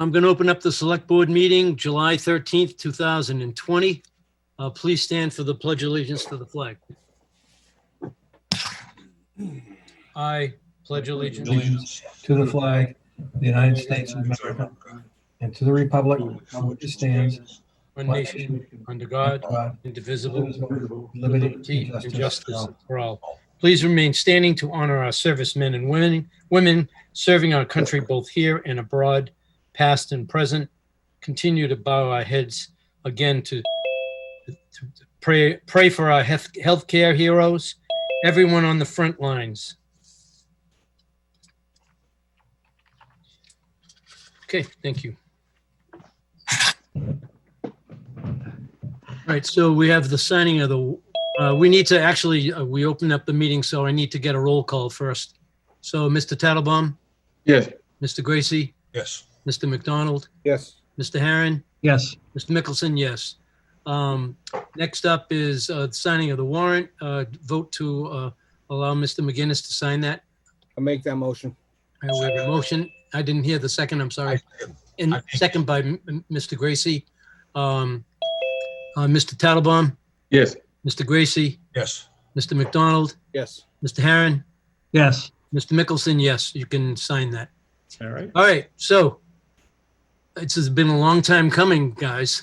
I'm going to open up the select board meeting, July 13th, 2020. Please stand for the pledge of allegiance to the flag. I pledge allegiance To the flag of the United States of America, and to the republic for which it stands, one nation, under God, indivisible, liberty and justice for all. Please remain standing to honor our servicemen and women serving our country both here and abroad, past and present. Continue to bow our heads again to pray for our healthcare heroes, everyone on the front lines. Okay, thank you. All right, so we have the signing of the, we need to actually, we opened up the meeting, so I need to get a roll call first. So Mr. Tattlebaum, Yes. Mr. Gracie, Yes. Mr. McDonald, Yes. Mr. Herron, yes, Mr. Mickelson, yes. Next up is the signing of the warrant. Vote to allow Mr. McGinnis to sign that. I'll make that motion. We have a motion. I didn't hear the second, I'm sorry. And second by Mr. Gracie. Mr. Tattlebaum, Yes. Mr. Gracie, Yes. Mr. McDonald, Yes. Mr. Herron, yes. Mr. Mickelson, yes, you can sign that. All right. All right, so this has been a long time coming, guys.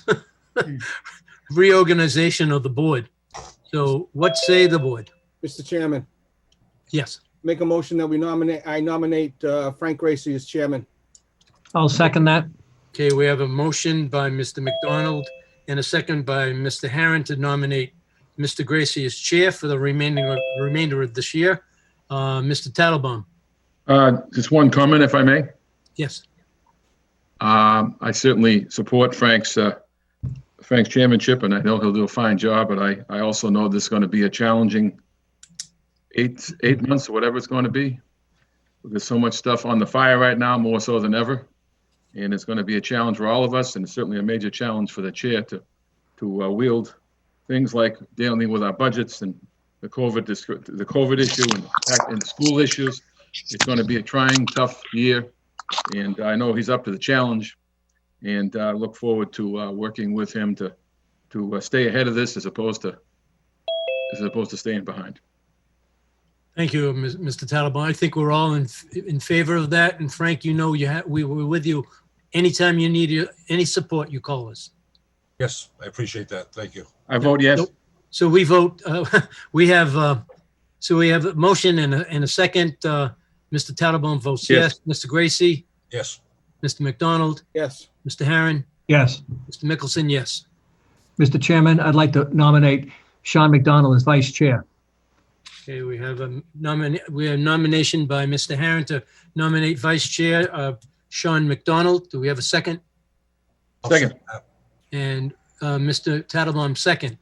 Reorganization of the board. So what say the board? Mr. Chairman, Yes. make a motion that I nominate Frank Gracie as chairman. I'll second that. Okay, we have a motion by Mr. McDonald and a second by Mr. Herron to nominate Mr. Gracie as chair for the remainder of this year. Mr. Tattlebaum, Just one comment, if I may. yes. I certainly support Frank's chairmanship, and I know he'll do a fine job, but I also know this is going to be a challenging eight months or whatever it's going to be. There's so much stuff on the fire right now, more so than ever. And it's going to be a challenge for all of us, and it's certainly a major challenge for the chair to wield things like dealing with our budgets and the COVID issue and school issues. It's going to be a trying, tough year, and I know he's up to the challenge. And I look forward to working with him to stay ahead of this as opposed to staying behind. Thank you, Mr. Tattlebaum. I think we're all in favor of that. And Frank, you know, we were with you anytime you need any support, you call us. Yes, I appreciate that. Thank you. I vote yes. So we vote, we have a motion and a second. Mr. Tattlebaum votes yes. Mr. Gracie, Yes. Mr. McDonald, Yes. Mr. Herron, Yes. Mr. Mickelson, yes. Mr. Chairman, I'd like to nominate Sean McDonald as vice chair. Okay, we have a nomination by Mr. Herron to nominate vice chair Sean McDonald. Do we have a second? Second. And Mr. Tattlebaum, second.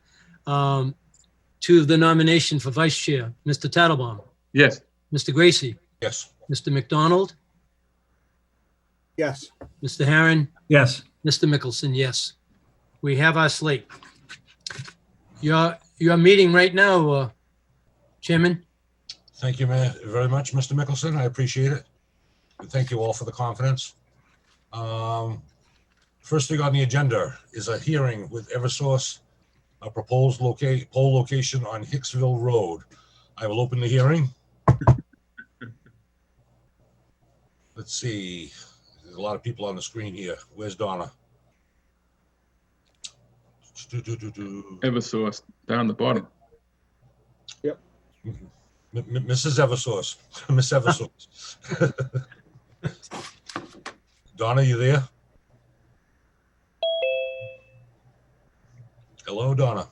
To the nomination for vice chair, Mr. Tattlebaum, Yes. Mr. Gracie, Yes. Mr. McDonald, Yes. Mr. Herron, Yes. Mr. Mickelson, yes. We have our slate. Your meeting right now, Chairman. Thank you very much, Mr. Mickelson. I appreciate it. And thank you all for the confidence. First thing on the agenda is a hearing with Eversource, a proposed poll location on Hicksville Road. I will open the hearing. Let's see. There's a lot of people on the screen here. Where's Donna? Eversource down the bottom. Mrs. Eversource. Miss Eversource. Donna, you there? Hello, Donna.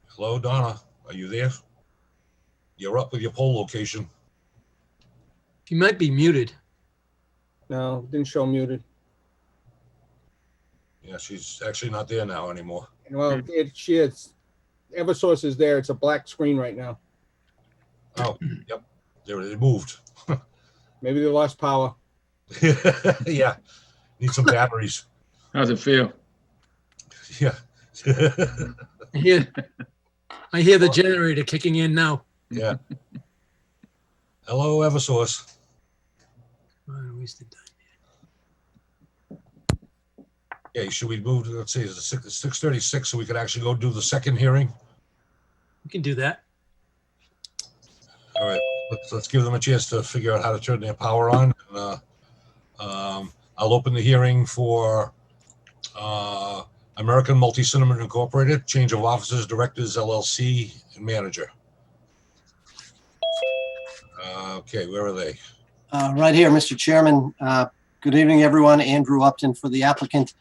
Hello, Donna. Are you there? You're up with your poll location. You might be muted. No, didn't show muted. Yeah, she's actually not there now anymore. Well, she is. Eversource is there. It's a black screen right now. Oh, yep. There it moved. Maybe they lost power. Yeah. Need some batteries. How's it feel? Yeah. I hear the generator kicking in now. Yeah. Hello, Eversource. Wasted time. Okay, should we move to, let's see, it's 6:36, so we could actually go do the second hearing? We can do that. All right, let's give them a chance to figure out how to turn their power on. I'll open the hearing for American Multi-Cinema Incorporated, change of officers, directors, LLC, and manager. Okay, where are they? Right here, Mr. Chairman. Good evening, everyone. Andrew Upton for the applicant.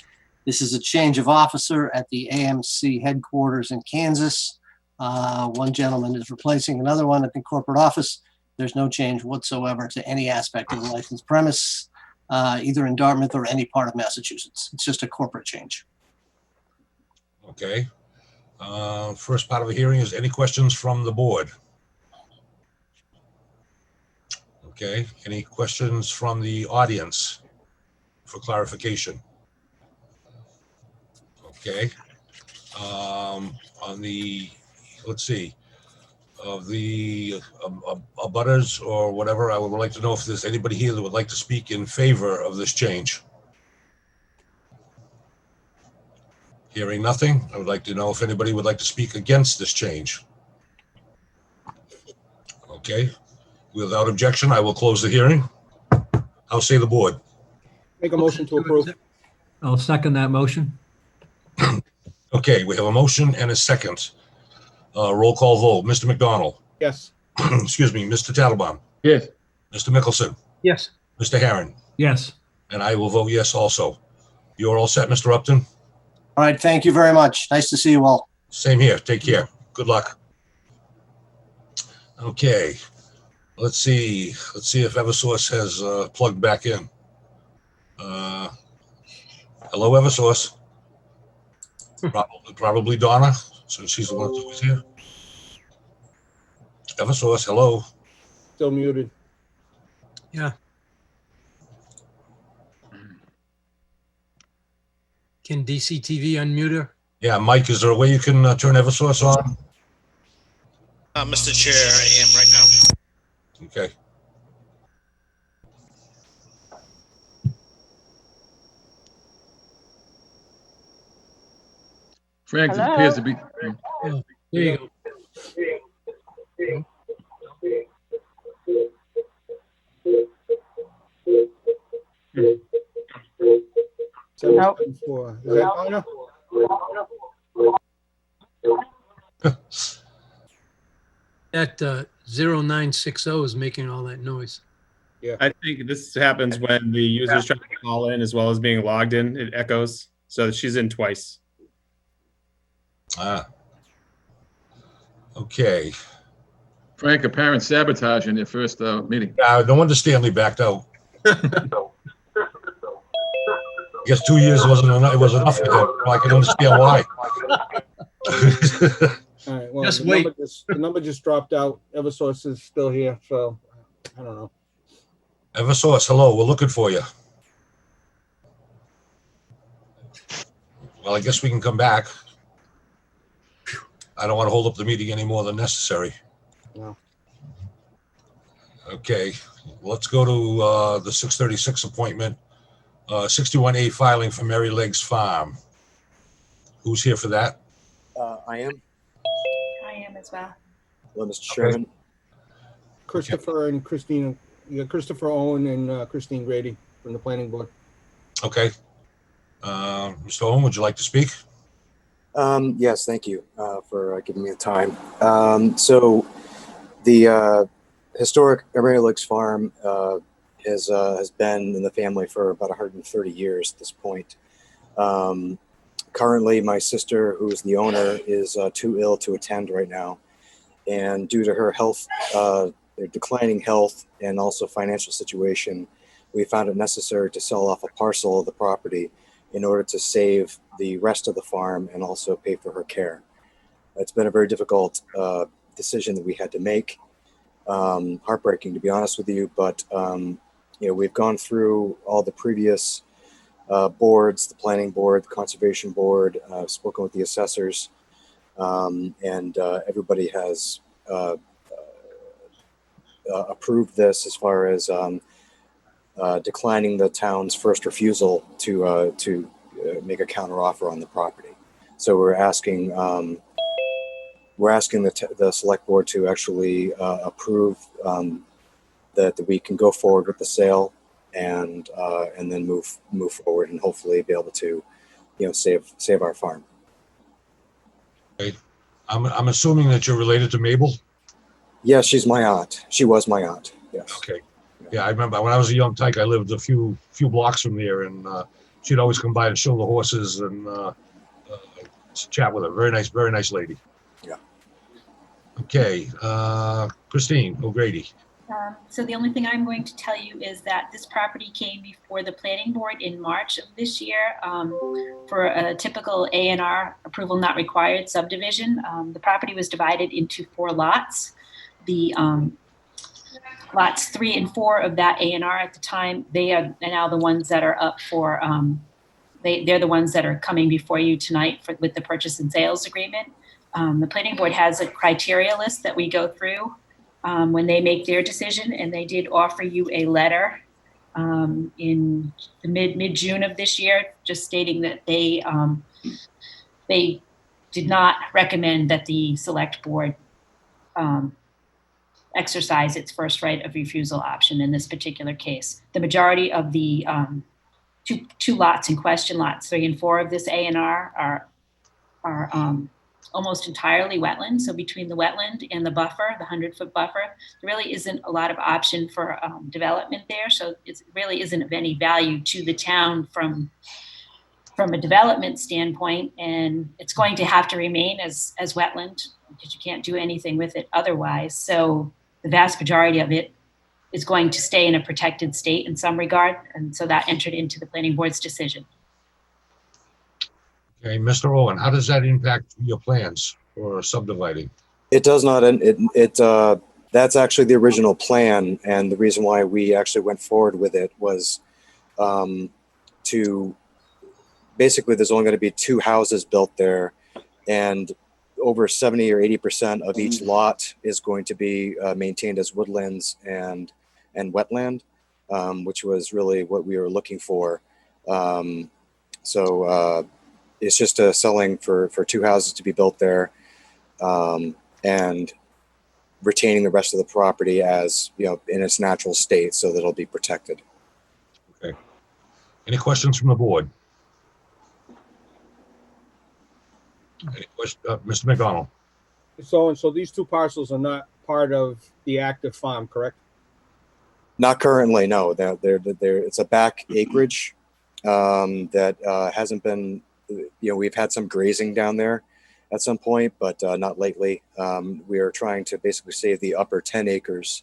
This is a change of officer at the AMC headquarters in Kansas. One gentleman is replacing another one at the corporate office. There's no change whatsoever to any aspect of the licensed premise, either in Dartmouth or any part of Massachusetts. It's just a corporate change. Okay. First part of the hearing is any questions from the board? Okay, any questions from the audience for clarification? Okay. On the, let's see, of the abutters or whatever, I would like to know if there's anybody here that would like to speak in favor of this change. Hearing nothing, I would like to know if anybody would like to speak against this change. Okay, without objection, I will close the hearing. I'll say the board. Make a motion to approve. I'll second that motion. Okay, we have a motion and a second. Roll call vote. Mr. McDonald. Yes. Excuse me, Mr. Tattlebaum. Yes. Mr. Mickelson. Yes. Mr. Herron. Yes. And I will vote yes also. You're all set, Mr. Upton? All right, thank you very much. Nice to see you all. Same here. Take care. Good luck. Okay. Let's see if Eversource has plugged back in. Hello, Eversource. Probably Donna, since she's the one that's always here. Eversource, hello. Still muted. Yeah. Can DCTV unmute her? Yeah, Mike, is there a way you can turn Eversource on? Mr. Chair, I am right now. Okay. Frank, it Hello? appears to be. There you go. Nope. 774. Is that Donna? That 0960 is making all that noise. I think this happens when the user's trying to call in as well as being logged in. It echoes. So she's in twice. Okay. Frank, apparent sabotage in your first meeting. No wonder Stanley backed out. I guess 2 years wasn't enough. It was enough for him. I can understand why. All right, well, Just the wait. the number just dropped out. Eversource is still here, so I don't know. Eversource, hello. We're looking for you. Well, I guess we can come back. I don't want to hold up the meeting any more than necessary. No. Okay, let's go to the 6:36 appointment. 61A filing for Mary Legs Farm. Who's here for that? I am. I am as well. Hello, Mr. Chairman. Christopher and Christina, you got Christopher Owen and Christine Grady from the planning board. Okay. Mr. Owen, would you like to speak? Yes, thank you for giving me the time. So the historic Mary Legs Farm has been in the family for about 130 years at this point. Currently, my sister, who is the owner, is too ill to attend right now. And due to her health, declining health and also financial situation, we found it necessary to sell off a parcel of the property in order to save the rest of the farm and also pay for her care. It's been a very difficult decision that we had to make. Heartbreaking, to be honest with you, but we've gone through all the previous boards, the planning board, the conservation board, spoken with the assessors, and everybody has approved this as far as declining the town's first refusal to make a counteroffer on the property. So we're asking the select board to actually approve that we can go forward with the sale and then move forward and hopefully be able to, save our farm. I'm assuming that you're related to Mabel? Yes, she's my aunt. She was my aunt. Yes. Okay. Yeah, I remember when I was a young tyke, I lived a few blocks from there, and she'd always come by to show the horses and chat with her. Very nice lady. Yeah. Okay, Christine O'Grady. So the only thing I'm going to tell you is that this property came before the planning board in March of this year for a typical A&R approval not required subdivision. The property was divided into 4 lots. The lots 3 and 4 of that A&R at the time, they are now the ones that are up for, they're the ones that are coming before you tonight with the purchase and sales agreement. The planning board has a criteria list that we go through when they make their decision, and they did offer you a letter in the mid-June of this year, just stating that they did not recommend that the select board exercise its first right of refusal option in this particular case. The majority of the two lots in question, lots 3 and 4 of this A&R are almost entirely wetland. So between the wetland and the buffer, the 100-foot buffer, there really isn't a lot of option for development there. So it really isn't of any value to the town from a development standpoint, and it's going to have to remain as wetland because you can't do anything with it otherwise. So the vast majority of it is going to stay in a protected state in some regard, and so that entered into the planning board's decision. Okay, Mr. Owen, how does that impact your plans for subdividing? It does not. That's actually the original plan, and the reason why we actually went forward with it was to basically there's only going to be 2 houses built there, and over 70 or 80% of each lot is going to be maintained as woodlands and wetland, which was really what we were looking for. So it's just selling for 2 houses to be built there, and retaining the rest of the property as, in its natural state so that it'll be protected. Okay. Any questions from the board? Any questions? Mr. McDonald? So these 2 parcels are not part of the active farm, correct? Not currently, no. It's a back acreage that hasn't been, we've had some grazing down there at some point, but not lately. We are trying to basically save the upper 10 acres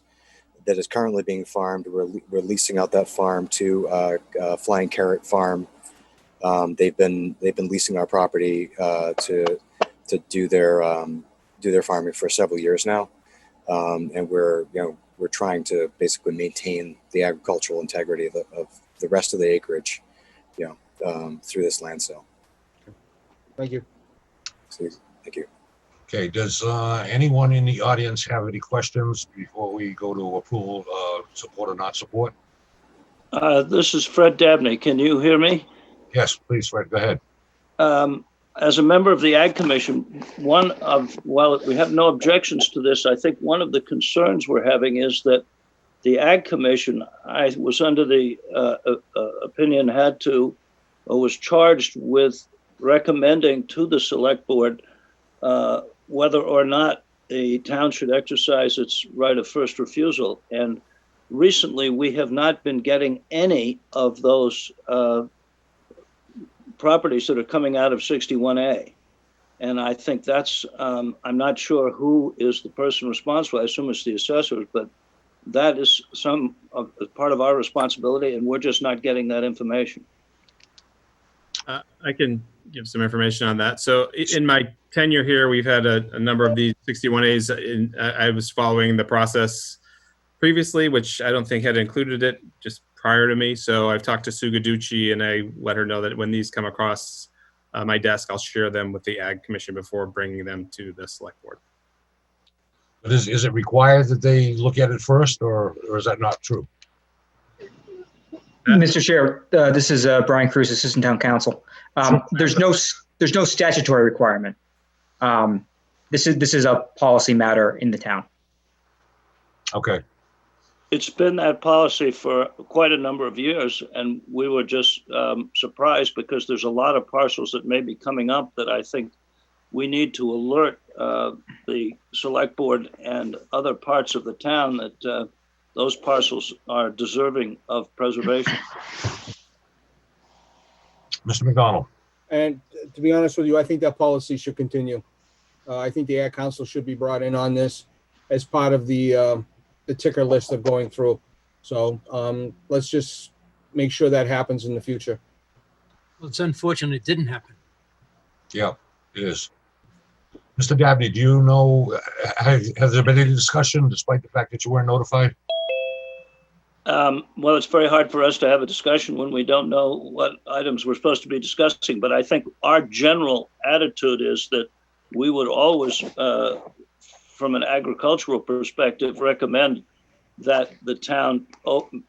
that is currently being farmed. We're leasing out that farm to Flying Carrot Farm. They've been leasing our property to do their farming for several years now, and we're trying to basically maintain the agricultural integrity of the rest of the acreage, through this land sale. Thank you. Thank you. Okay, does anyone in the audience have any questions before we go to approval, support or not support? This is Fred Dabney. Can you hear me? Yes, please, Fred, go ahead. As a member of the Ag Commission, while we have no objections to this, I think one of the concerns we're having is that the Ag Commission, I was under the opinion, was charged with recommending to the select board whether or not the town should exercise its right of first refusal. And recently, we have not been getting any of those properties that are coming out of 61A. And I think that's, I'm not sure who is the person responsible. I assume it's the assessors, but that is part of our responsibility, and we're just not getting that information. I can give some information on that. So in my tenure here, we've had a number of these 61As. I was following the process previously, which I don't think had included it just prior to me. So I've talked to Sue Gaducci, and I let her know that when these come across my desk, I'll share them with the Ag Commission before bringing them to the select board. But is it required that they look at it first, or is that not true? Mr. Chair, this is Brian Cruz, Assistant Town Council. There's no statutory requirement. This is a policy matter in the town. Okay. It's been that policy for quite a number of years, and we were just surprised because there's a lot of parcels that may be coming up that I think we need to alert the select board and other parts of the town that those parcels are deserving of preservation. Mr. McDonald. And to be honest with you, I think that policy should continue. I think the Ad Council should be brought in on this as part of the ticker list of going through. So let's just make sure that happens in the future. Well, it's unfortunate it didn't happen. Yeah, it is. Mr. Dabney, do you know, has there been any discussion despite the fact that you weren't notified? Well, it's very hard for us to have a discussion when we don't know what items we're supposed to be discussing. But I think our general attitude is that we would always, from an agricultural perspective, recommend that the town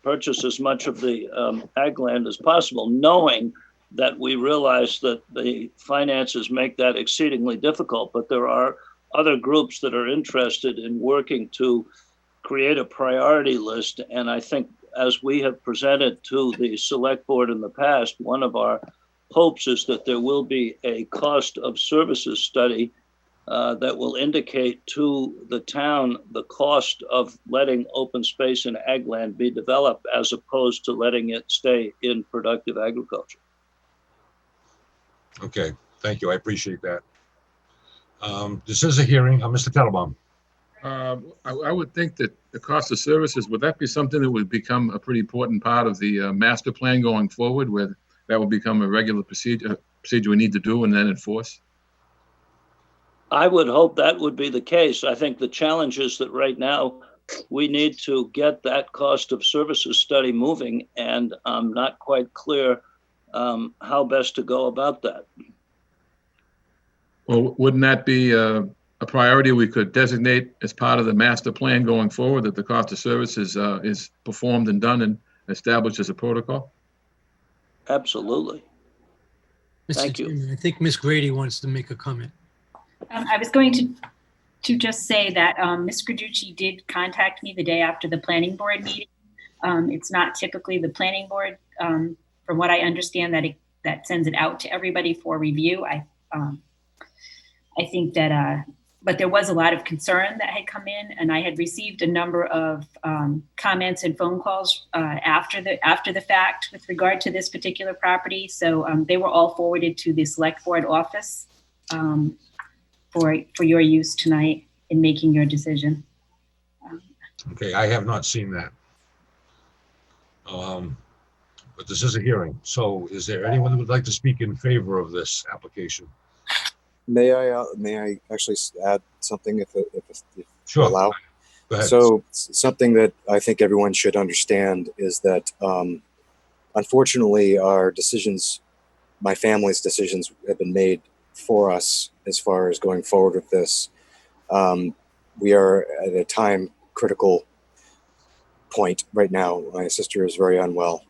purchase as much of the ag land as possible, knowing that we realize that the finances make that exceedingly difficult. But there are other groups that are interested in working to create a priority list. And I think as we have presented to the select board in the past, one of our hopes is that there will be a cost of services study that will indicate to the town the cost of letting open space and ag land be developed as opposed to letting it stay in productive agriculture. Okay, thank you. I appreciate that. This is a hearing. Mr. Tettelbaum. I would think that the cost of services, would that be something that would become a pretty important part of the master plan going forward, where that will become a regular procedure we need to do and then enforce? I would hope that would be the case. I think the challenge is that right now we need to get that cost of services study moving, and I'm not quite clear how best to go about that. Well, wouldn't that be a priority we could designate as part of the master plan going forward, that the cost of services is performed and done and established as a protocol? Absolutely. Thank you. Chairman, I think Ms. Grady wants to make a comment. I was going to just say that Ms. Graducci did contact me the day after the planning board meeting. It's not typically the planning board, from what I understand, that sends it out to everybody for review. I think that, but there was a lot of concern that had come in, and I had received a number of comments and phone calls after the fact with regard to this particular property. So they were all forwarded to the select board office for your use tonight in making your decision. Okay, I have not seen that. But this is a hearing. So is there anyone who would like to speak in favor of this application? May I actually add something if Sure. you allow? Go ahead. So something that I think everyone should understand is that unfortunately our decisions, my family's decisions, have been made for us as far as going forward with this. We are at a time critical point right now. My sister is very unwell.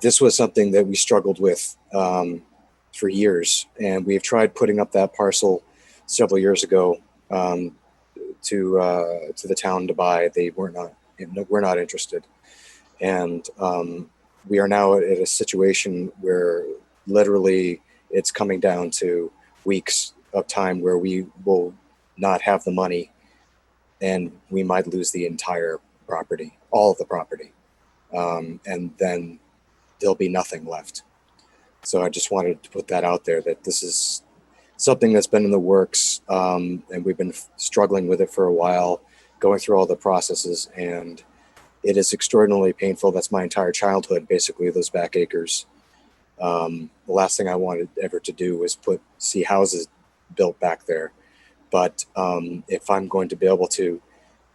This was something that we struggled with for years, and we've tried putting up that parcel several years ago to the town to buy. We're not interested, and we are now at a situation where literally it's coming down to weeks of time where we will not have the money, and we might lose the entire property, all of the property, and then there'll be nothing left. So I just wanted to put that out there, that this is something that's been in the works, and we've been struggling with it for a while, going through all the processes, and it is extraordinarily painful. That's my entire childhood, basically, those back acres. The last thing I wanted ever to do was see houses built back there. But if I'm going to be able to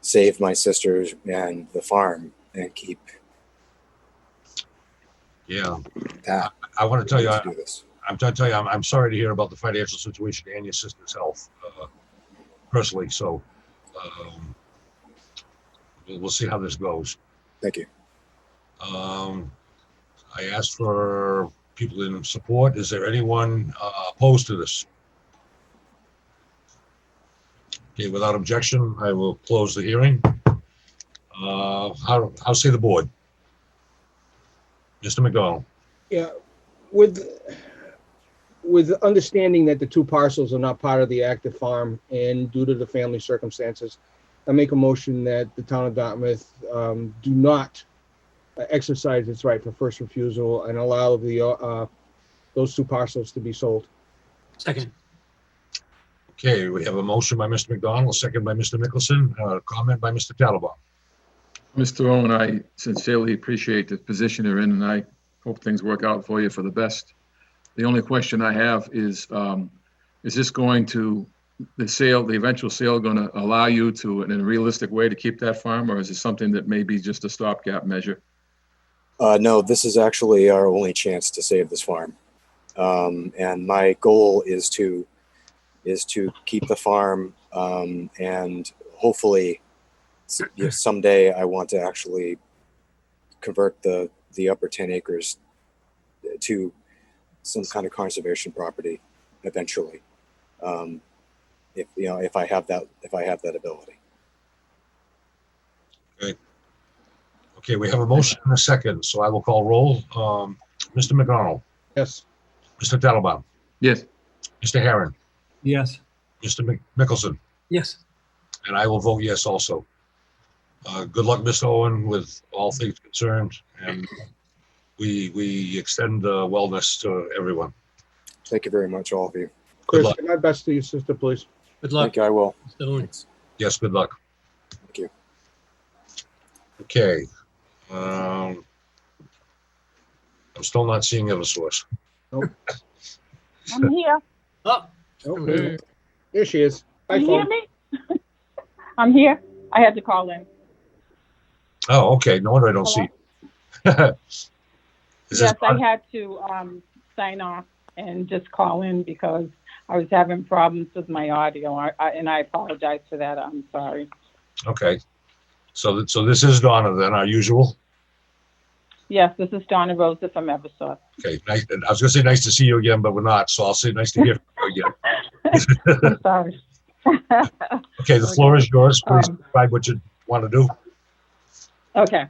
save my sisters and the farm and keep Yeah, that, I want to tell you, do this. I'm trying to tell you, I'm sorry to hear about the financial situation and your sister's health, personally. So, we'll see how this goes. Thank you. I asked for people in support. Is there anyone opposed to this? Okay, without objection, I will close the hearing. How say the board? Mr. McDonald? Yeah, with understanding that the two parcels are not part of the active farm and due to the family circumstances, I make a motion that the town of Dartmouth do not exercise its right for first refusal and allow the those two parcels to be sold. Second. Okay, we have a motion by Mr. McDonald, a second by Mr. Mickelson, a comment by Mr. Tattelbaum. Mr. Owen, I sincerely appreciate the position you're in, and I hope things work out for you for the best. The only question I have is this going to, the eventual sale going to allow you to, in a realistic way, to keep that farm, or is it something that may be just a stopgap measure? No, this is actually our only chance to save this farm. And my goal is to keep the farm, and hopefully someday I want to actually convert the upper 10 acres to some kind of conservation property eventually. If I have that ability. Okay, we have a motion and a second, so I will call roll. Mr. McDonald? Yes. Mr. Tattelbaum? Yes. Mr. Herron? Yes. Mr. Mickelson? Yes. And I will vote yes also. Good luck, Mr. Owen, with all things concerned, and we extend wellness to everyone. Thank you very much, all of you. Chris, luck. give my best to your sister, please. Good luck. Thank you, I will. Mr. Owen. Yes, good luck. Thank you. Okay. I'm still not seeing Eversource. I'm here. Oh, Okay. Here she is. Hi, Can you hear phone. me? I'm here. I had to call in. Oh, okay. No wonder I don't see. Is Yes, this I had to sign off and just call in because I was having problems with my audio, and I apologize for that. I'm sorry. okay? So this is Donna then, our usual. Yes, this is Donna Rosa from Eversource. Okay, nice. I was gonna say nice to see you again, but we're not. So I'll say nice to hear from you again. I'm sorry. Okay, the floor is yours. Please describe what you want to do. Okay.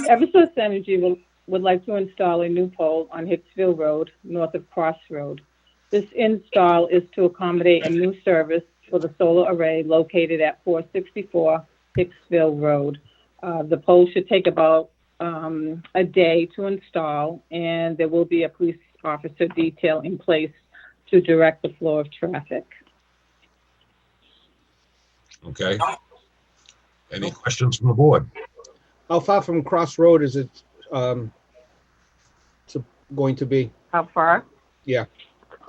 Eversource Energy would like to install a new pole on Hicksville Road, north of Cross Road. This install is to accommodate a new service for the solar array located at 464 Hicksville Road. The pole should take about a day to install, and there will be a police officer detail in place to direct the flow of traffic. Okay. Any questions from the board? How far from Cross Road is it going to be? How far? Yeah.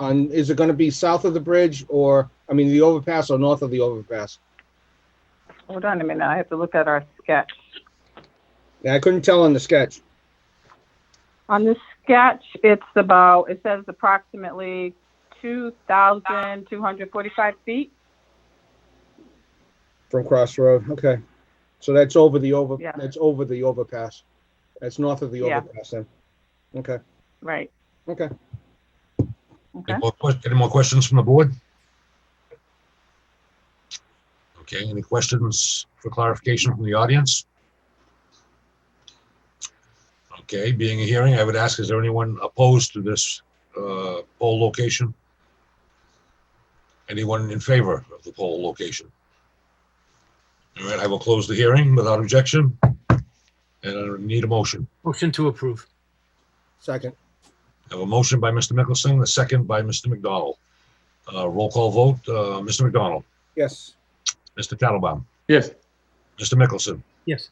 Is it going to be south of the bridge or, the overpass or north of the overpass? Hold on a minute. I have to look at our sketch. Yeah, I couldn't tell on the sketch. On the sketch, it says approximately 2,245 feet. From Cross Road, okay. So that's over the Yeah. that's over the overpass. That's north of the Yeah. overpass then. Okay, Right. okay. Okay. Any more questions from the board? Okay, any questions for clarification from the audience? Okay, being a hearing, I would ask, is there anyone opposed to this poll location? Anyone in favor of the poll location? All right, I will close the hearing without objection. And I need a motion. motion to approve. Second, I have a motion by Mr. Mickelson, a second by Mr. McDonald. Roll call vote, Mr. McDonald, yes. Mr. Tattelbaum, Yes. Mr. Mickelson, Yes.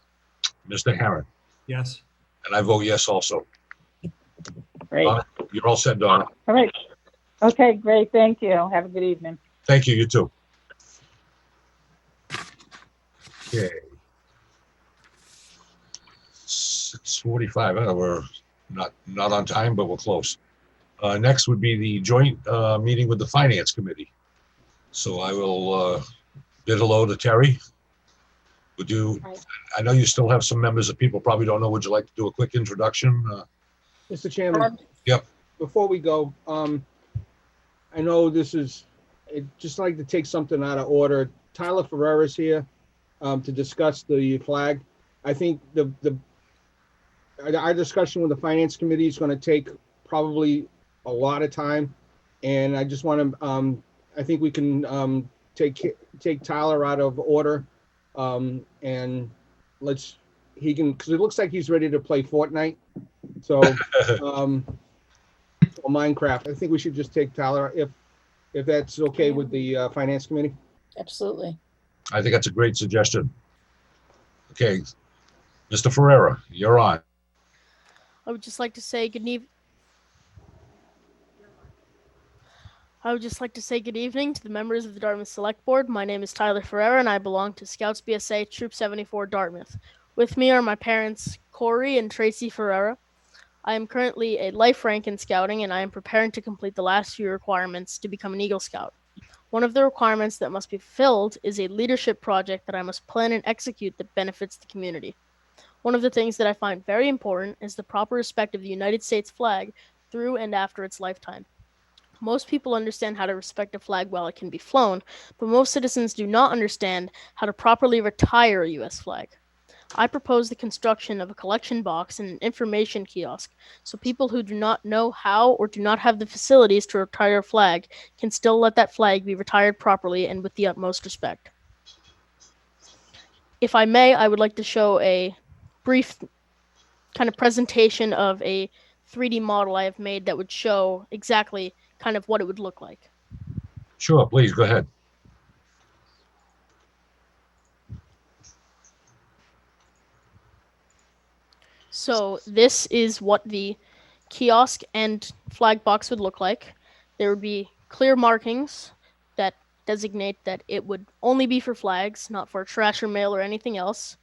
Mr. Herron, Yes. and I vote yes also. Great. Donna, you're all set, Donna. All right. Okay, great. Thank you. Have a good evening. Thank you, you too. Okay. 6:45, we're not on time, but we're close. Next would be the joint meeting with the Finance Committee. So I will bid hello to Terry. Would you, I know you still have some members that people probably don't know. Would you like to do a quick introduction? Mr. Chairman. Yep. Before we go, I know this is, I'd just like to take something out of order. Tyler Ferrera's here to discuss the flag. I think our discussion with the Finance Committee is going to take probably a lot of time. And I just want to, I think we can take Tyler out of order. And he can, because it looks like he's ready to play Fortnite. So, or Minecraft. I think we should just take Tyler if that's okay with the Finance Committee. Absolutely. I think that's a great suggestion. Okay, Mr. Ferrera, you're on. I would just like to say good evening. I would just like to say good evening to the members of the Dartmouth Select Board. My name is Tyler Ferrera, and I belong to Scouts BSA Troop 74 Dartmouth. With me are my parents, Corey and Tracy Ferrera. I am currently a life rank in Scouting, and I am preparing to complete the last few requirements to become an Eagle Scout. One of the requirements that must be fulfilled is a leadership project that I must plan and execute that benefits the community. One of the things that I find very important is the proper respect of the United States flag through and after its lifetime. Most people understand how to respect a flag while it can be flown, but most citizens do not understand how to properly retire a U.S. flag. I propose the construction of a collection box and an information kiosk so people who do not know how or do not have the facilities to retire a flag can still let that flag be retired properly and with the utmost respect. If I may, I would like to show a brief kind of presentation of a 3D model I have made that would show exactly kind of what it would look like. Sure, please, go ahead. So this is what the kiosk and flag box would look like. There would be clear markings that designate that it would only be for flags, not for trash or mail or anything else.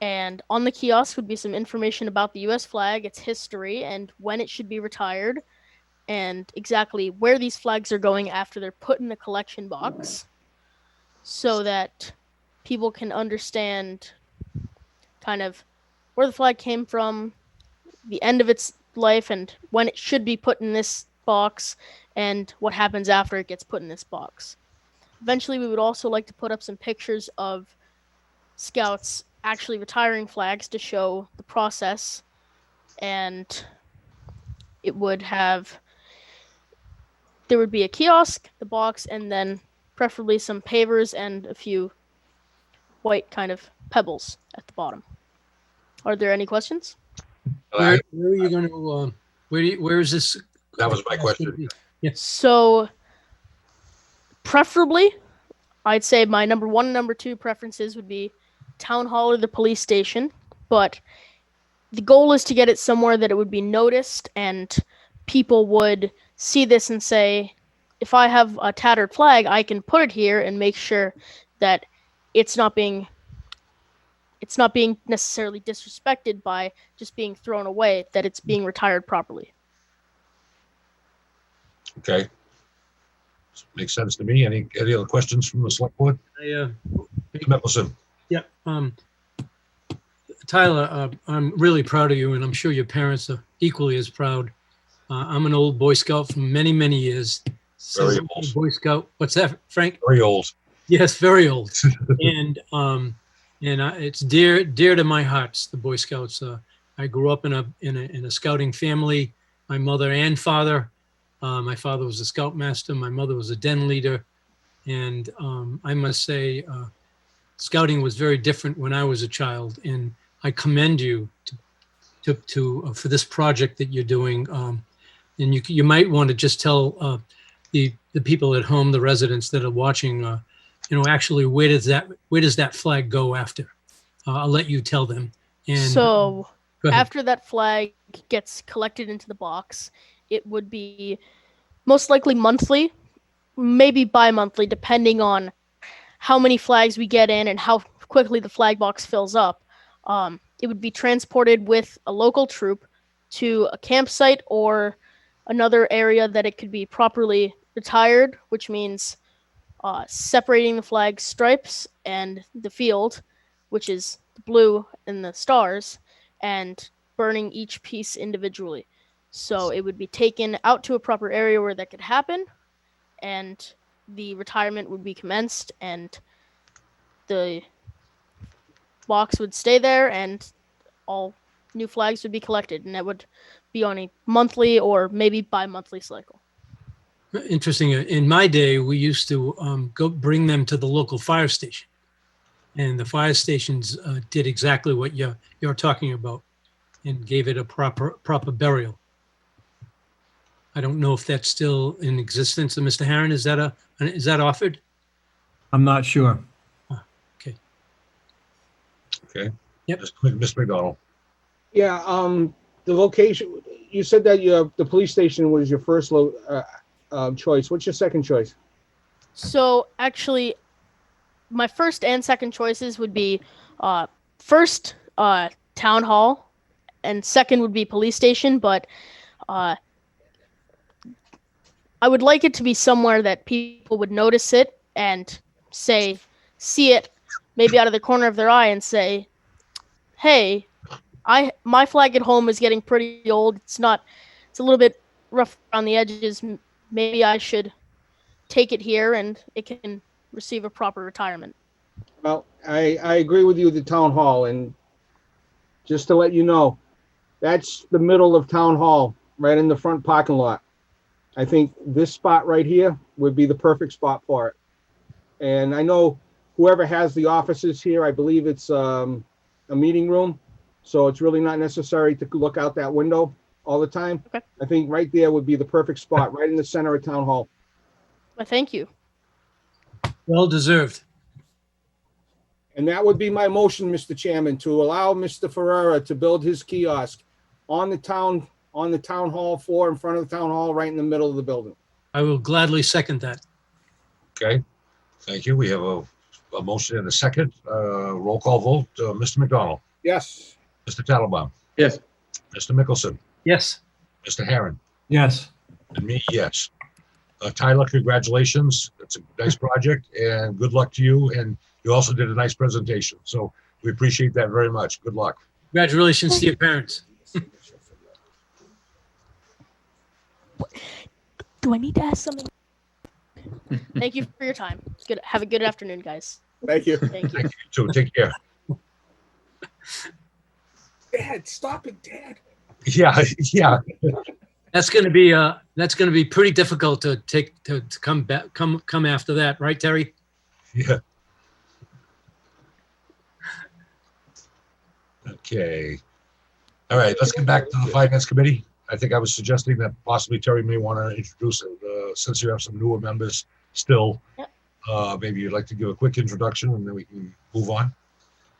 And on the kiosk would be some information about the U.S. flag, its history, and when it should be retired, and exactly where these flags are going after they're put in the collection box, so that people can understand kind of where the flag came from, the end of its life, and when it should be put in this box, and what happens after it gets put in this box. Eventually, we would also like to put up some pictures of Scouts actually retiring flags to show the process, and it would have, there would be a kiosk, the box, and then preferably some pavers and a few white kind of pebbles at the bottom. Are there any questions? Where are you going to, where is this? That was my question. Yes. So, preferably, I'd say my number one and number two preferences would be town hall or the police station, but the goal is to get it somewhere that it would be noticed and people would see this and say, if I have a tattered flag, I can put it here and make sure that it's not being necessarily disrespected by just being thrown away, that it's being retired properly. Okay. Makes sense to me. Any other questions from the select board? Mr. Mickelson. Yep. Tyler, I'm really proud of you, and I'm sure your parents are equally as proud. I'm an old Boy Scout from many, many years. Very old. Boy Scout. What's that, Frank? Very old. Yes, very old. And it's dear to my heart, the Boy Scouts. I grew up in a scouting family. My mother and father. My father was a scoutmaster. My mother was a den leader, and I must say, scouting was very different when I was a child. And I commend you for this project that you're doing. And you might want to just tell the people at home, the residents that are watching, actually where does that flag go after? I'll let you tell them. And so after that flag gets collected into the box, it would be most likely monthly, maybe bi-monthly, depending on how many flags we get in and how quickly the flag box fills up. It would be transported with a local troop to a campsite or another area that it could be properly retired, which means separating the flag stripes and the field, which is the blue and the stars, and burning each piece individually. So it would be taken out to a proper area where that could happen, and the retirement would be commenced, and the box would stay there, and all new flags would be collected, and that would be on a monthly or maybe bi-monthly cycle. Interesting. In my day, we used to go bring them to the local fire station, and the fire stations did exactly what you're talking about, and gave it a proper burial. I don't know if that's still in existence. Mr. Harron, is that offered? I'm not sure. Okay. Okay. Yep. Mr. McDonald. Yeah, the location, you said that the police station was your first choice. What's your second choice? So actually, my first and second choices would be first town hall, and second would be police station. But I would like it to be somewhere that people would notice it and see it maybe out of the corner of their eye and say, "Hey, my flag at home is getting pretty old. It's a little bit rough on the edges. Maybe I should take it here and it can receive a proper retirement." Well, I agree with you, the town hall, and just to let you know, that's the middle of town hall, right in the front parking lot. I think this spot right here would be the perfect spot for it. And I know whoever has the offices here, I believe it's a meeting room, so it's really not necessary to look out that window all the time. Okay. I think right there would be the perfect spot, right in the center of town hall. Well, thank you. Well deserved. And that would be my motion, Mr. Chairman, to allow Mr. Ferrera to build his kiosk on the town hall floor, in front of the town hall, right in the middle of the building. I will gladly second that. Okay. Thank you. We have a motion and a second. Roll call vote. Mr. McDonald. Yes. Mr. Tattlebaum. Yes. Mr. Mickelson. Yes. Mr. Harron. Yes. And me, yes. Tyler, congratulations. It's a nice project, and good luck to you. And you also did a nice presentation. So we appreciate that very much. Good luck. Congratulations to your parents. Do I need to ask something? Thank you for your time. Good. Have a good afternoon, guys. Thank you. Thank you. Thank you too. Take care. Dad, stop it, Dad. Yeah, yeah. That's going to be pretty difficult to come after that, right, Terry? Yeah. Okay. All right, let's get back to the Finance Committee. I think I was suggesting that possibly Terry may want to introduce it, since you have some newer members still. Yep. Maybe you'd like to give a quick introduction and then we can move on.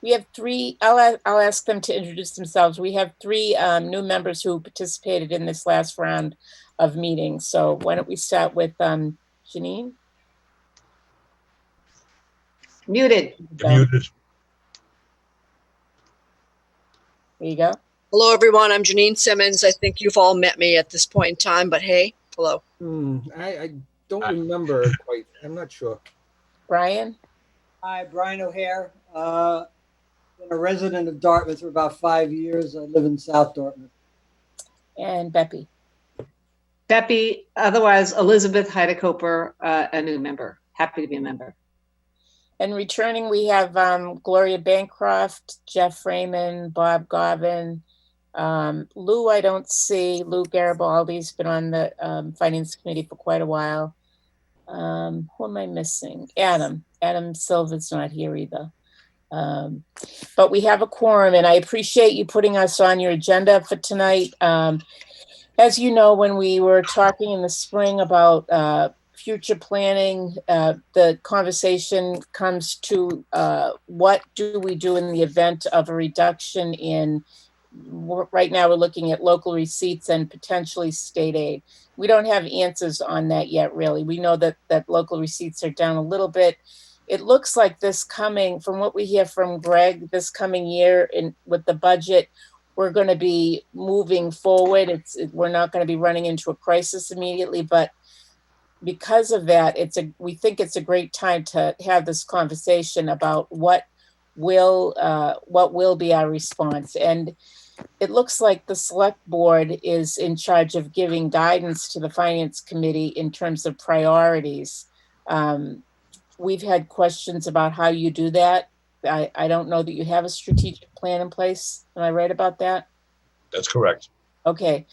We have three, I'll ask them to introduce themselves. We have three new members who participated in this last round of meetings. So why don't we start with Janine? Muted. You're muted. There you go. Hello, everyone. I'm Janine Simmons. I think you've all met me at this point in time, but hey, hello. I don't remember quite. I'm not sure. Brian? Hi, Brian O'Hare. Been a resident of Dartmouth for about 5 years. I live in South Dartmouth. And Beppy? Beppy, otherwise Elizabeth Heidekoper, a new member. Happy to be a member. And returning, we have Gloria Bancroft, Jeff Raymond, Bob Garvin. Lou, I don't see. Lou Garibaldi's been on the Finance Committee for quite a while. Who am I missing? Adam Silva's not here either. But we have a quorum, and I appreciate you putting us on your agenda for tonight. As you know, when we were talking in the spring about future planning, the conversation comes to what do we do in the event of a reduction in, right now we're looking at local receipts and potentially state aid. We don't have answers on that yet, really. We know that local receipts are down a little bit. It looks like this coming, from what we hear from Greg, this coming year with the budget, we're going to be moving forward. We're not going to be running into a crisis immediately, but because of that, we think it's a great time to have this conversation about what will be our response. And it looks like the select board is in charge of giving guidance to the finance committee in terms of priorities. We've had questions about how you do that. I don't know that you have a strategic plan in place. Am I right about that? That's correct. Okay.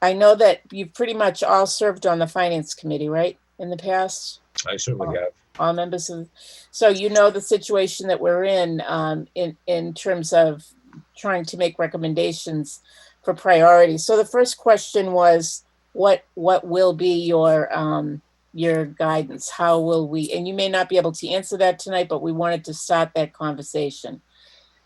I know that you've pretty much all served on the finance committee, right? In the past? I certainly have. All members of, so you know the situation that we're in terms of trying to make recommendations for priorities. So the first question was, what will be your guidance? How will we, and you may not be able to answer that tonight, but we wanted to start that conversation.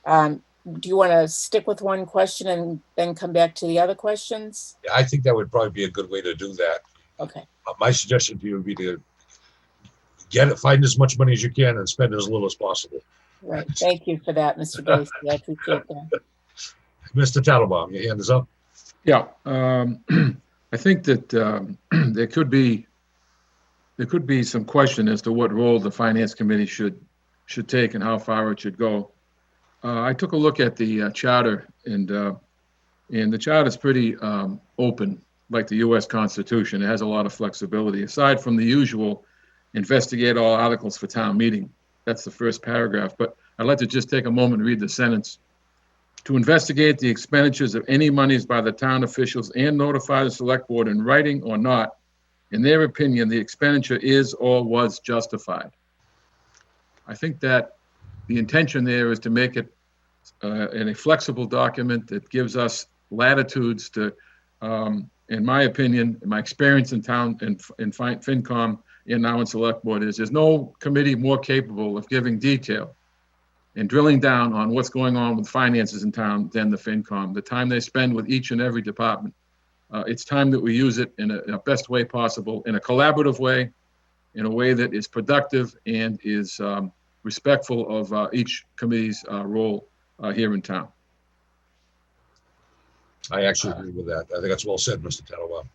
Do you want to stick with one question and then come back to the other questions? Yeah, I think that would probably be a good way to do that. Okay. My suggestion to you would be to find as much money as you can and spend as little as possible. Right. Thank you for that, Mr. Gracie. I appreciate that. Mr. Tattlebaum, your hand is up. Yeah, I think that there could be some question as to what role the finance committee should take and how far it should go. I took a look at the charter, and the charter is pretty open, like the U.S. Constitution. It has a lot of flexibility. Aside from the usual, investigate all articles for town meeting. That's the first paragraph. But I'd like to just take a moment and read the sentence. To investigate the expenditures of any monies by the town officials and notify the select board in writing or not, in their opinion, the expenditure is or was justified. I think that the intention there is to make it in a flexible document that gives us latitudes to, in my opinion, in my experience in town, in FinCom, and now in select board, there's no committee more capable of giving detail and drilling down on what's going on with finances in town than the FinCom. The time they spend with each and every department. It's time that we use it in a best way possible, in a collaborative way, in a way that is productive and is respectful of each committee's role here in town. I actually agree with that. I think that's well said, Mr. Tattlebaum.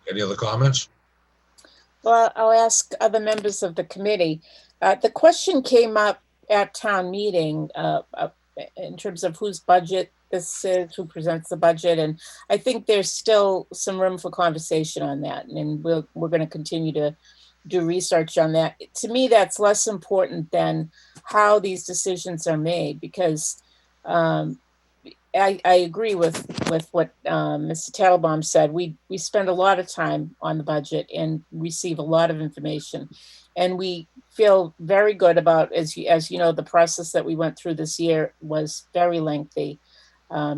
Any other comments? Well, I'll ask other members of the committee. The question came up at town meeting in terms of whose budget this is, who presents the budget, and I think there's still some room for conversation on that, and we're going to continue to do research on that. To me, that's less important than how these decisions are made, because I agree with what Mr. Tattlebaum said. We spend a lot of time on the budget and receive a lot of information, and we feel very good about, as you know, the process that we went through this year was very lengthy.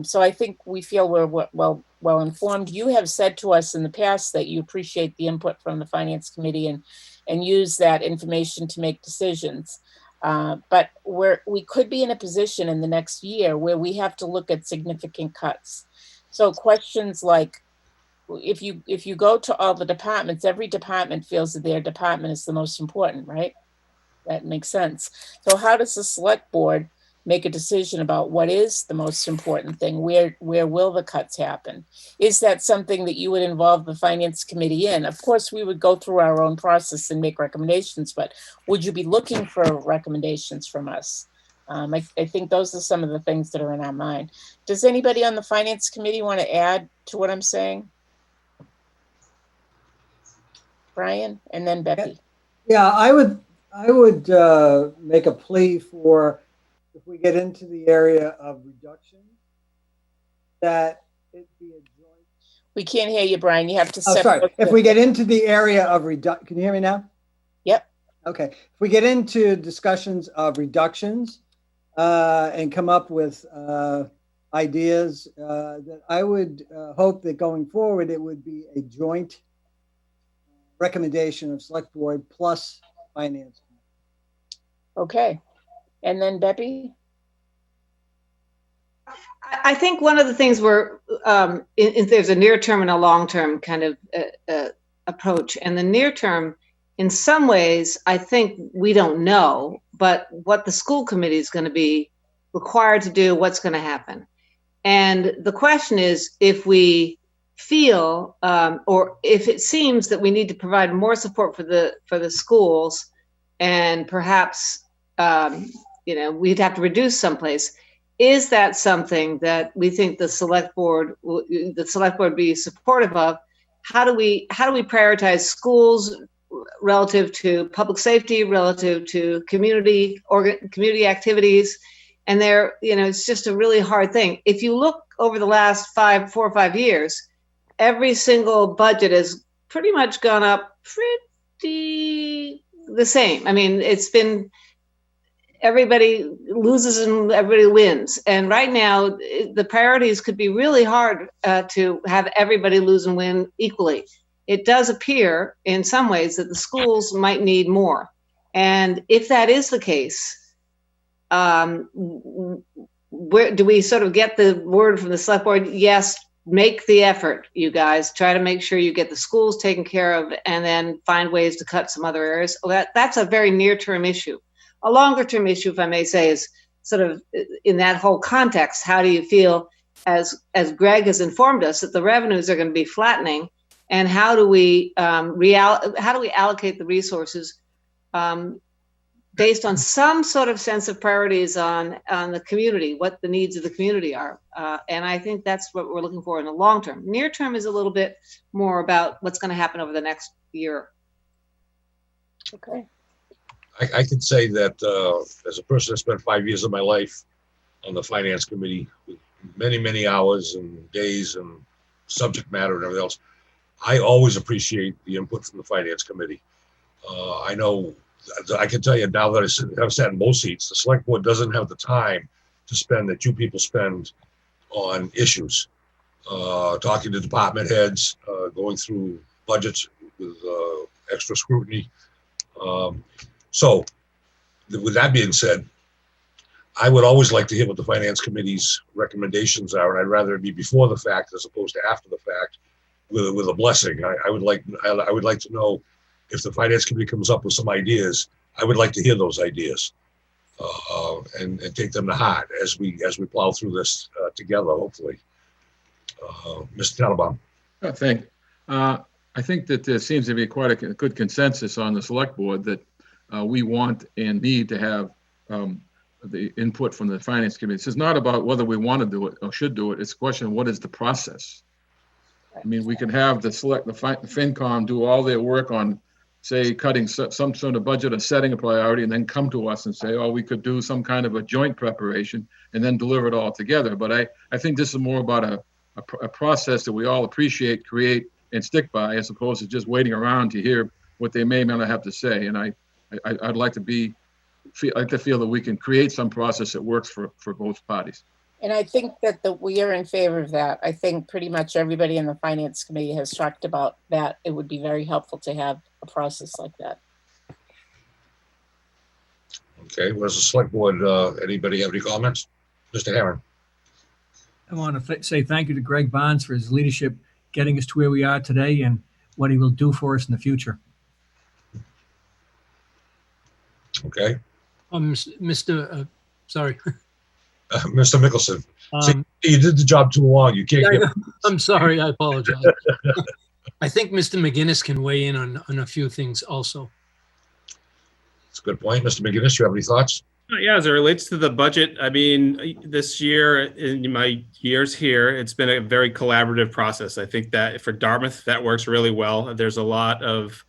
So I think we feel we're well informed. You have said to us in the past that you appreciate the input from the finance committee and use that information to make decisions. But we could be in a position in the next year where we have to look at significant cuts. So questions like, if you go to all the departments, every department feels that their department is the most important, right? That makes sense. So how does the select board make a decision about what is the most important thing? Where will the cuts happen? Is that something that you would involve the finance committee in? Of course, we would go through our own process and make recommendations, but would you be looking for recommendations from us? I think those are some of the things that are in our mind. Does anybody on the finance committee want to add to what I'm saying? Brian, and then Becky. Yeah, I would make a plea for, if we get into the area of reduction, that it be a joint. We can't hear you, Brian. You have to. Oh, sorry. If we get into the area of reduction, can you hear me now? Yep. Okay. If we get into discussions of reductions and come up with ideas, that I would hope that going forward it would be a joint recommendation of select board plus finance. Okay. And then Becky? I think one of the things where there's a near term and a long term kind of approach. And the near term, in some ways, I think we don't know, but what the school committee is going to be required to do, what's going to happen. And the question is, if we feel, or if it seems that we need to provide more support for the schools, and perhaps, we'd have to reduce someplace. Is that something that we think the select board be supportive of? How do we prioritize schools relative to public safety, relative to community activities? And it's just a really hard thing. If you look over the last 4 or 5 years, every single budget has pretty much gone up pretty the same. I mean, it's been everybody loses and everybody wins. And right now, the priorities could be really hard to have everybody lose and win equally. It does appear in some ways that the schools might need more. And if that is the case, where do we sort of get the word from the select board? Yes, make the effort, you guys. Try to make sure you get the schools taken care of, and then find ways to cut some other areas. Well, that's a very near-term issue. A longer-term issue, if I may say, is sort of in that whole context. How do you feel, as Greg has informed us, that the revenues are going to be flattening, and how do we allocate the resources based on some sort of sense of priorities on the community, what the needs of the community are. And I think that's what we're looking for in the long term. Near term is a little bit more about what's going to happen over the next year. Okay. I can say that as a person that spent 5 years of my life on the finance committee, with many, many hours and days and subject matter and everything else, I always appreciate the input from the finance committee. I know, I can tell you now that I've sat in both seats, the select board doesn't have the time to spend that you people spend on issues, talking to department heads, going through budgets with extra scrutiny. So with that being said, I would always like to hear what the finance committee's recommendations are, and I'd rather it be before the fact as opposed to after the fact with a blessing. I would like to know if the finance committee comes up with some ideas. I would like to hear those ideas and take them to heart as we plow through this together, hopefully. Mr. Tannenbaum. I think that there seems to be quite a good consensus on the select board that we want and need to have the input from the finance committee. This is not about whether we want to do it or should do it. It's a question of what is the process. I mean, we can have the FinCom do all their work on, say, cutting some sort of budget or setting a priority, and then come to us and say, oh, we could do some kind of a joint preparation and then deliver it all together. But I think this is more about a process that we all appreciate, create, and stick by, as opposed to just waiting around to hear what they may or may not have to say. And I'd like to feel that we can create some process that works for both parties. And I think that we are in favor of that. I think pretty much everybody in the finance committee has talked about that. It would be very helpful to have a process like that. Okay, well, as a select board, anybody have any comments? Mr. Herron. I want to say thank you to Greg Bonds for his leadership, getting us to where we are today, and what he will do for us in the future. Okay. Sorry. Mr. Mickelson, see, you did the job too long. You can't get. I'm sorry. I apologize. I think Mr. McGinnis can weigh in on a few things also. That's a good point. Mr. McGinnis, you have any thoughts? Yeah, as it relates to the budget, I mean, this year, in my years here, it's been a very collaborative process. I think that for Dartmouth, that works really well. There's a lot of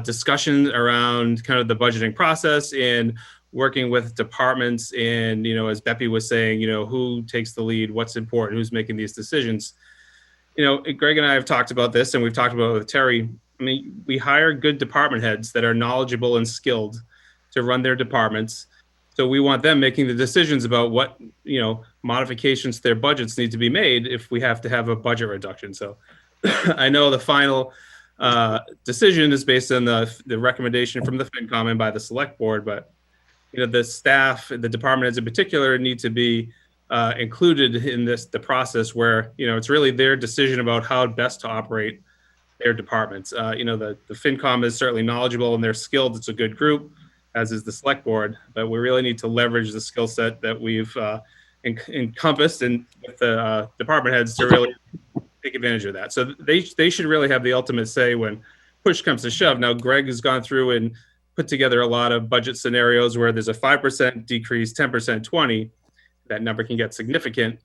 discussion around kind of the budgeting process and working with departments, and, as Beppy was saying, who takes the lead, what's important, who's making these decisions. Greg and I have talked about this, and we've talked about it with Terry. I mean, we hire good department heads that are knowledgeable and skilled to run their departments. So we want them making the decisions about what, modifications to their budgets need to be made if we have to have a budget reduction. So I know the final decision is based on the recommendation from the FinCom and by the select board, but the staff, the department heads in particular, need to be included in the process where, it's really their decision about how best to operate their departments. The FinCom is certainly knowledgeable and they're skilled. It's a good group, as is the select board, but we really need to leverage the skill set that we've encompassed and with the department heads to really take advantage of that. So they should really have the ultimate say when push comes to shove. Now, Greg has gone through and put together a lot of budget scenarios where there's a 5% decrease, 10%, 20. That number can get significant,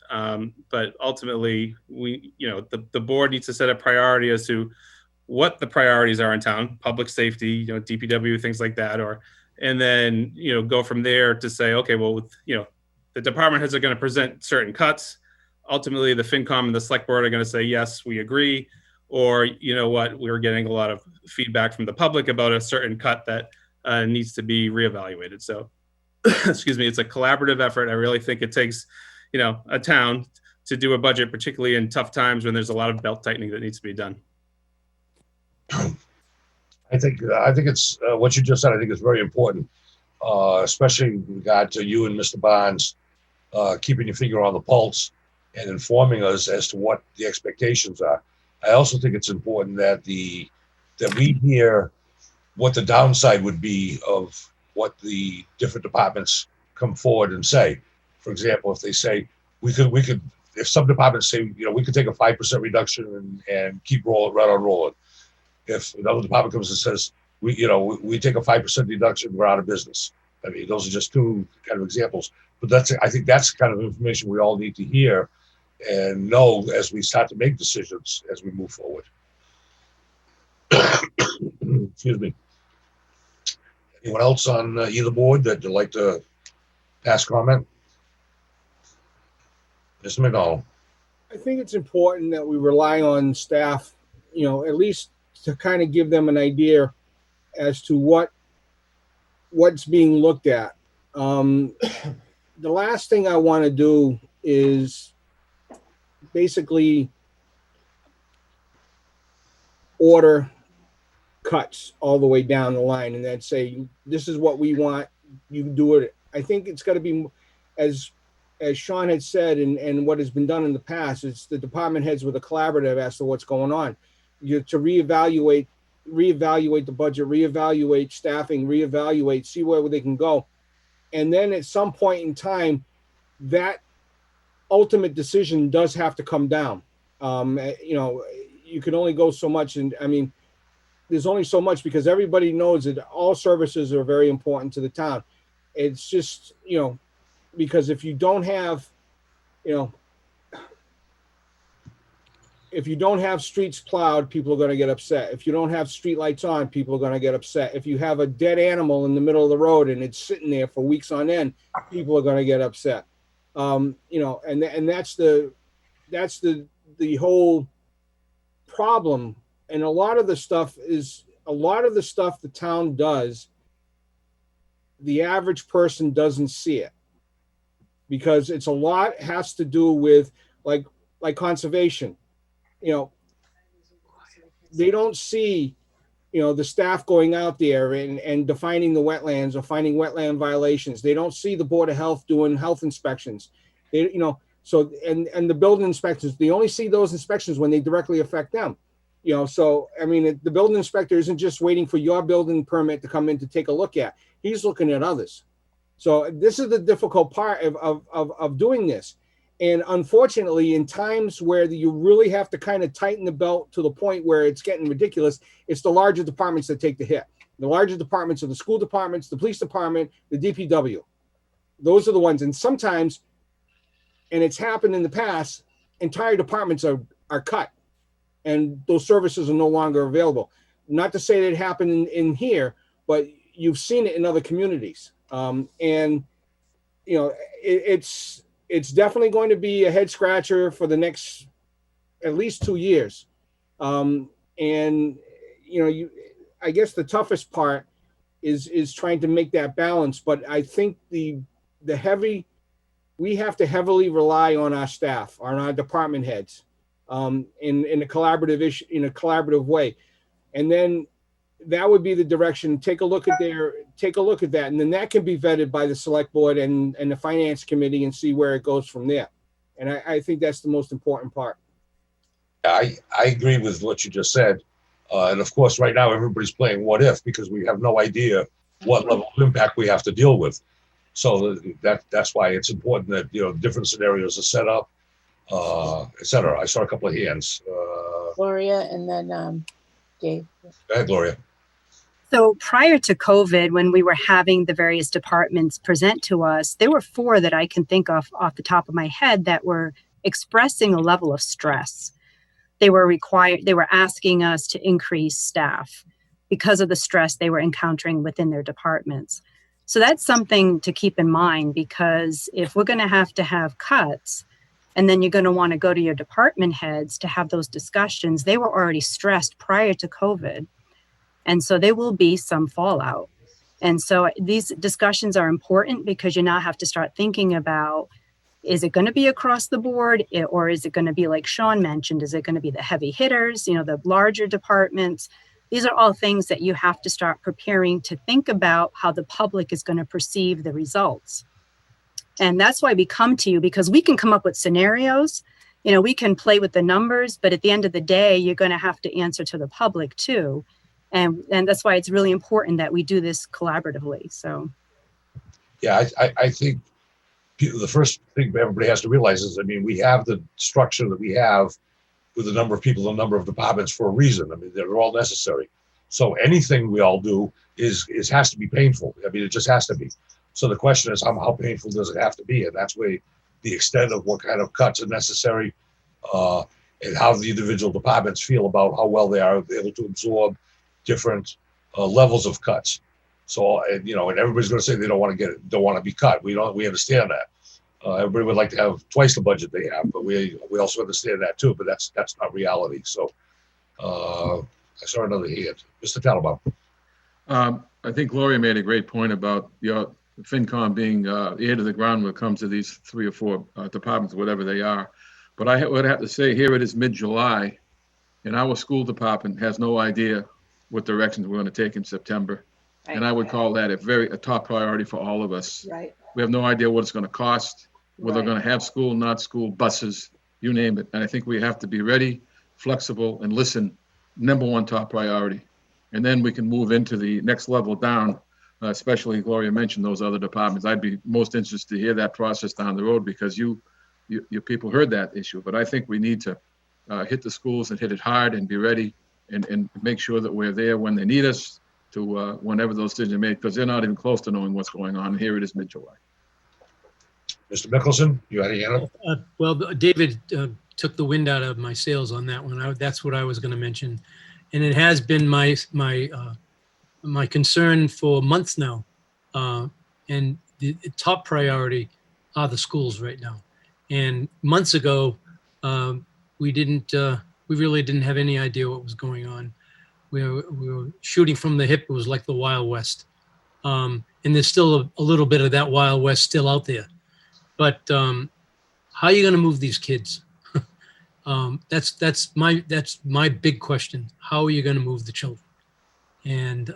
but ultimately, the board needs to set a priority as to what the priorities are in town, public safety, DPW, things like that, and then go from there to say, okay, well, the department heads are going to present certain cuts. Ultimately, the FinCom and the select board are going to say, yes, we agree, or you know what, we're getting a lot of feedback from the public about a certain cut that needs to be reevaluated. So. Excuse me, it's a collaborative effort. I really think it takes, a town to do a budget, particularly in tough times when there's a lot of belt tightening that needs to be done. I think it's what you just said. I think is very important, especially in regard to you and Mr. Barnes keeping your finger on the pulse and informing us as to what the expectations are. I also think it's important that we hear what the downside would be of what the different departments come forward and say. For example, if they say we could, if some departments say, we could take a 5% reduction and keep right on rolling. If another department comes and says, we take a 5% deduction, we're out of business. I mean, those are just two kind of examples. But I think that's kind of information we all need to hear and know as we start to make decisions as we move forward. Excuse me. Anyone else on either board that would like to pass comment? Mr. McDonald. I think it's important that we rely on staff, at least to kind of give them an idea as to what's being looked at. The last thing I want to do is basically order cuts all the way down the line and then say, this is what we want, you do it. I think it's got to be, as Sean had said, and what has been done in the past, it's the department heads with a collaborative as to what's going on. To reevaluate the budget, reevaluate staffing, reevaluate, see where they can go. And then at some point in time, that ultimate decision does have to come down. You can only go so much. And I mean, there's only so much because everybody knows that all services are very important to the town. It's just, because if you don't have, if you don't have streets plowed, people are going to get upset. If you don't have street lights on, people are going to get upset. If you have a dead animal in the middle of the road and it's sitting there for weeks on end, people are going to get upset. And that's the whole problem. And a lot of the stuff the town does, the average person doesn't see it because it's a lot has to do with like conservation. They don't see, the staff going out there and defining the wetlands or finding wetland violations. They don't see the Board of Health doing health inspections. So the building inspectors, they only see those inspections when they directly affect them. So, I mean, the building inspector isn't just waiting for your building permit to come in to take a look at. He's looking at others. So this is the difficult part of doing this. And unfortunately, in times where you really have to kind of tighten the belt to the point where it's getting ridiculous, it's the larger departments that take the hit. The larger departments are the school departments, the police department, the DPW. Those are the ones. And sometimes, and it's happened in the past, entire departments are cut. And those services are no longer available. Not to say that it happened in here, but you've seen it in other communities. It's definitely going to be a head scratcher for the next at least 2 years. I guess the toughest part is trying to make that balance. But I think we have to heavily rely on our staff, on our department heads. In a collaborative way, and then that would be the direction. Take a look at that, and then that can be vetted by the select board and the finance committee and see where it goes from there. And I think that's the most important part. I agree with what you just said, and of course, right now everybody's playing what if because we have no idea what level of impact we have to deal with. So that's why it's important that, you know, different scenarios are set up, et cetera. I saw a couple of hands. Gloria and then Dave. Go ahead, Gloria. So prior to COVID, when we were having the various departments present to us, there were 4 that I can think of off the top of my head that were expressing a level of stress. They were asking us to increase staff because of the stress they were encountering within their departments. So that's something to keep in mind, because if we're going to have cuts, and then you're going to want to go to your department heads to have those discussions, they were already stressed prior to COVID. And so there will be some fallout. And so these discussions are important because you now have to start thinking about, is it going to be across the board, or is it going to be like Sean mentioned, is it going to be the heavy hitters, you know, the larger departments? These are all things that you have to start preparing to think about how the public is going to perceive the results. And that's why we come to you, because we can come up with scenarios, you know, we can play with the numbers, but at the end of the day, you're going to have to answer to the public too. And that's why it's really important that we do this collaboratively. So, Yeah, I think the first thing everybody has to realize is, I mean, we have the structure that we have with the number of people, the number of departments for a reason. I mean, they're all necessary. So anything we all do has to be painful. I mean, it just has to be. So the question is, how painful does it have to be? And that's where the extent of what kind of cuts are necessary, and how the individual departments feel about how well they are able to absorb different levels of cuts. So, and, you know, and everybody's going to say they don't want to be cut. We understand that. Everybody would like to have twice the budget they have, but we also understand that too. But that's not reality. So, I saw another hand, Mr. Talabon. I think Gloria made a great point about your FinCom being ear to the ground when it comes to these 3 or 4 departments, whatever they are. But I would have to say, here it is mid-July, and our school department has no idea what directions we're going to take in September. Right. And I would call that a top priority for all of us. Right. We have no idea what it's going to cost, whether they're going to have school, not school, buses, you name it. And I think we have to be ready, flexible, and listen. Number 1 top priority. And then we can move into the next level down, especially Gloria mentioned those other departments. I'd be most interested to hear that process down the road, because you people heard that issue. But I think we need to hit the schools and hit it hard and be ready and make sure that we're there when they need us to whenever those decisions are made, because they're not even close to knowing what's going on. And here it is mid-July. Mr. Mickelson, you had a hand up? Well, David took the wind out of my sails on that one. That's what I was going to mention. And it has been my concern for months now. And the top priority are the schools right now. And months ago, we really didn't have any idea what was going on. We were shooting from the hip. It was like the Wild West. And there's still a little bit of that Wild West still out there. But how are you going to move these kids? That's my big question. How are you going to move the children? And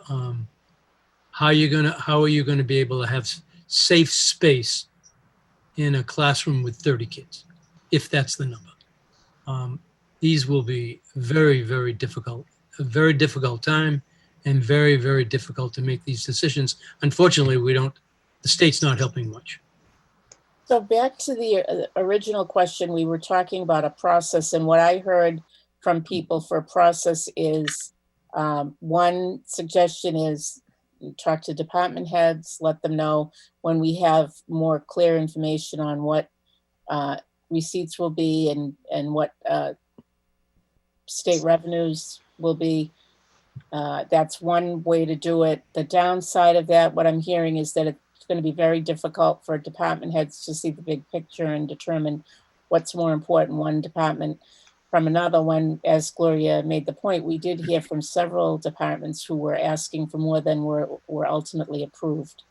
how are you going to be able to have safe space in a classroom with 30 kids, if that's the number? These will be very, very difficult, a very difficult time, and very, very difficult to make these decisions. Unfortunately, the state's not helping much. So back to the original question, we were talking about a process, and what I heard from people for a process is, one suggestion is talk to department heads, let them know when we have more clear information on what receipts will be and what state revenues will be. That's one way to do it. The downside of that, what I'm hearing, is that it's going to be very difficult for department heads to see the big picture and determine what's more important, one department from another one. As Gloria made the point, we did hear from several departments who were asking for more than were ultimately approved.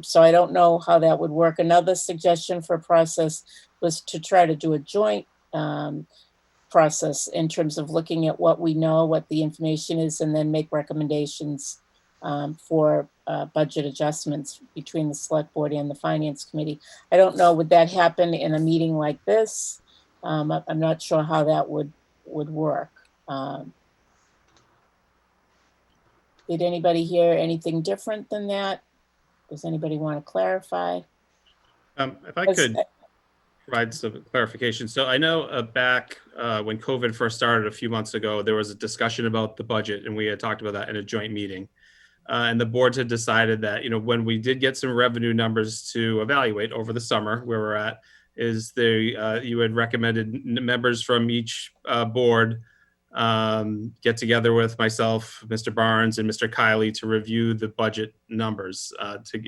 So I don't know how that would work. Another suggestion for a process was to try to do a joint process in terms of looking at what we know, what the information is, and then make recommendations for budget adjustments between the select board and the finance committee. I don't know, would that happen in a meeting like this? I'm not sure how that would work. Did anybody hear anything different than that? Does anybody want to clarify? If I could provide some clarification. So I know back when COVID first started a few months ago, there was a discussion about the budget, and we had talked about that in a joint meeting. And the boards had decided that, when we did get some revenue numbers to evaluate over the summer, where we're at, is you had recommended members from each board get together with myself, Mr. Barnes, and Mr. Kiley to review the budget numbers.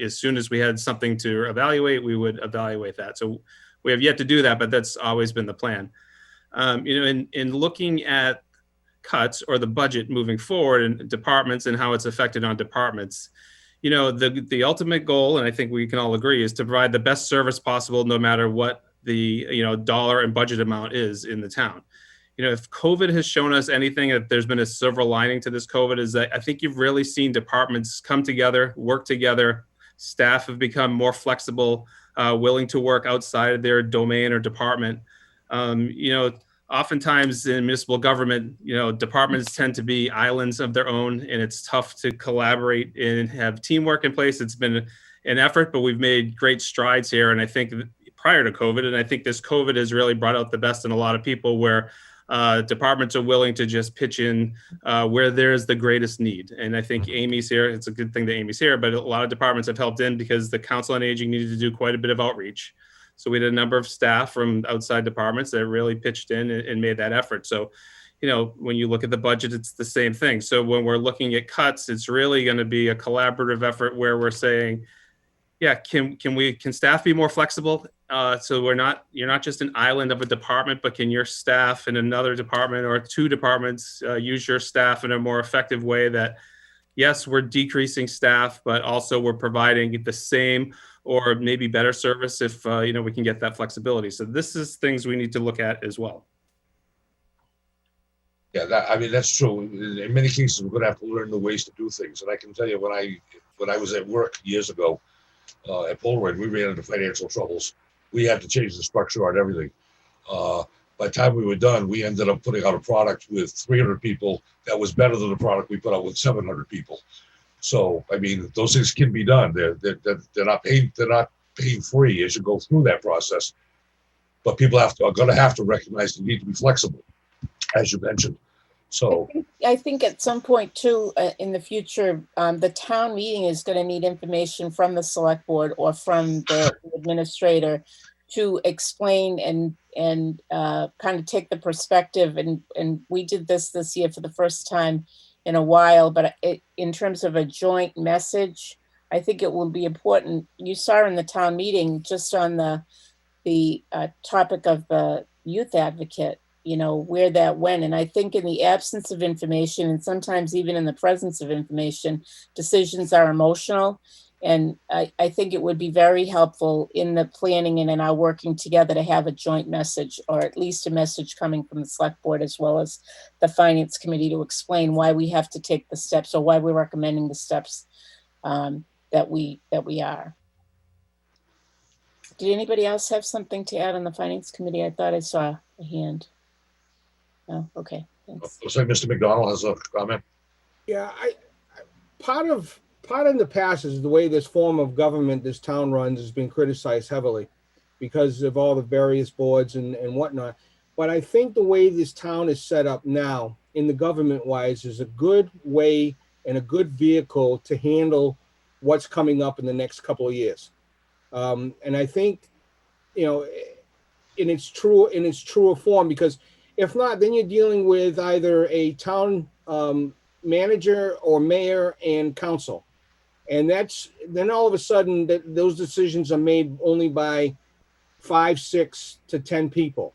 As soon as we had something to evaluate, we would evaluate that. So we have yet to do that, but that's always been the plan. In looking at cuts or the budget moving forward and departments and how it's affected on departments, the ultimate goal, and I think we can all agree, is to provide the best service possible no matter what the dollar and budget amount is in the town. If COVID has shown us anything, that there's been a silver lining to this COVID, is that I think you've really seen departments come together, work together. Staff have become more flexible, willing to work outside of their domain or department. Oftentimes in municipal government, departments tend to be islands of their own, and it's tough to collaborate and have teamwork in place. It's been an effort, but we've made great strides here. And I think prior to COVID, and I think this COVID has really brought out the best in a lot of people, where departments are willing to just pitch in where there's the greatest need. And I think Amy's here. It's a good thing that Amy's here, but a lot of departments have helped in because the Council on Aging needed to do quite a bit of outreach. So we had a number of staff from outside departments that really pitched in and made that effort. So, when you look at the budget, it's the same thing. So when we're looking at cuts, it's really going to be a collaborative effort where we're saying, yeah, can staff be more flexible? So you're not just an island of a department, but can your staff in another department or two departments use your staff in a more effective way that, yes, we're decreasing staff, but also we're providing the same or maybe better service if, we can get that flexibility. So this is things we need to look at as well. Yeah, that's true. In many cases, we're going to have to learn the ways to do things. And I can tell you, when I was at work years ago at Polaroid, we ran into financial troubles. We had to change the structure on everything. By the time we were done, we ended up putting out a product with 300 people that was better than the product we put out with 700 people. So, those things can be done. They're not pain free as you go through that process. But people are going to have to recognize the need to be flexible, as you mentioned. So I think at some point too, in the future, the town meeting is going to need information from the select board or from the administrator to explain and kind of take the perspective. And we did this year for the first time in a while, but in terms of a joint message, I think it will be important. You saw in the town meeting, just on the topic of the youth advocate, where that went. And I think in the absence of information, and sometimes even in the presence of information, decisions are emotional. And I think it would be very helpful in the planning and in our working together to have a joint message, or at least a message coming from the select board as well as the finance committee, to explain why we have to take the steps, or why we're recommending the steps that we are. Did anybody else have something to add on the finance committee? I thought I saw a hand. Oh, okay, thanks. Looks like Mr. McDonald has a comment. Yeah, part in the past is the way this form of government this town runs has been criticized heavily because of all the various boards and whatnot. But I think the way this town is set up now, in the government wise, is a good way and a good vehicle to handle what's coming up in the next couple of years. And I think, in its truer form, because if not, then you're dealing with either a town manager or mayor and council. And then all of a sudden those decisions are made only by 5, 6 to 10 people.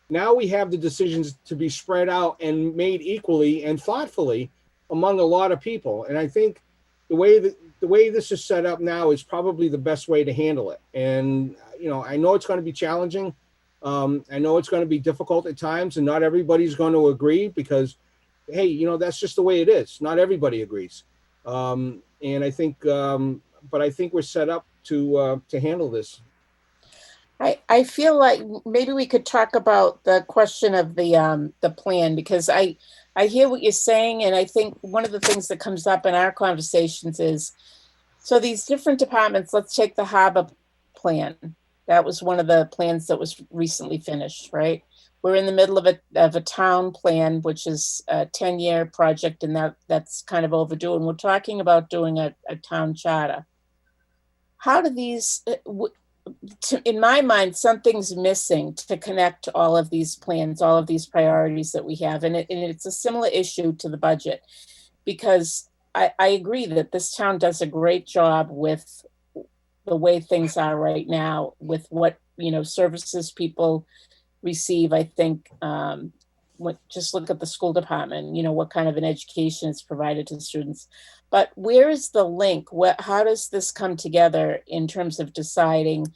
Now we have the decisions to be spread out and made equally and thoughtfully among a lot of people. And I think the way this is set up now is probably the best way to handle it. And, I know it's going to be challenging. I know it's going to be difficult at times, and not everybody's going to agree because, hey, that's just the way it is. Not everybody agrees. And I think, but I think we're set up to handle this. I feel like maybe we could talk about the question of the plan, because I hear what you're saying, and I think one of the things that comes up in our conversations is So these different departments, let's take the harbor plan. That was one of the plans that was recently finished, right? We're in the middle of a town plan, which is a 10-year project, and that's kind of overdue. And we're talking about doing a town charter. How do these, in my mind, something's missing to connect all of these plans, all of these priorities that we have. And it's a similar issue to the budget, because I agree that this town does a great job with the way things are right now, with what, services people receive. I think, just look at the school department, what kind of an education is provided to students. But where is the link? How does this come together in terms of deciding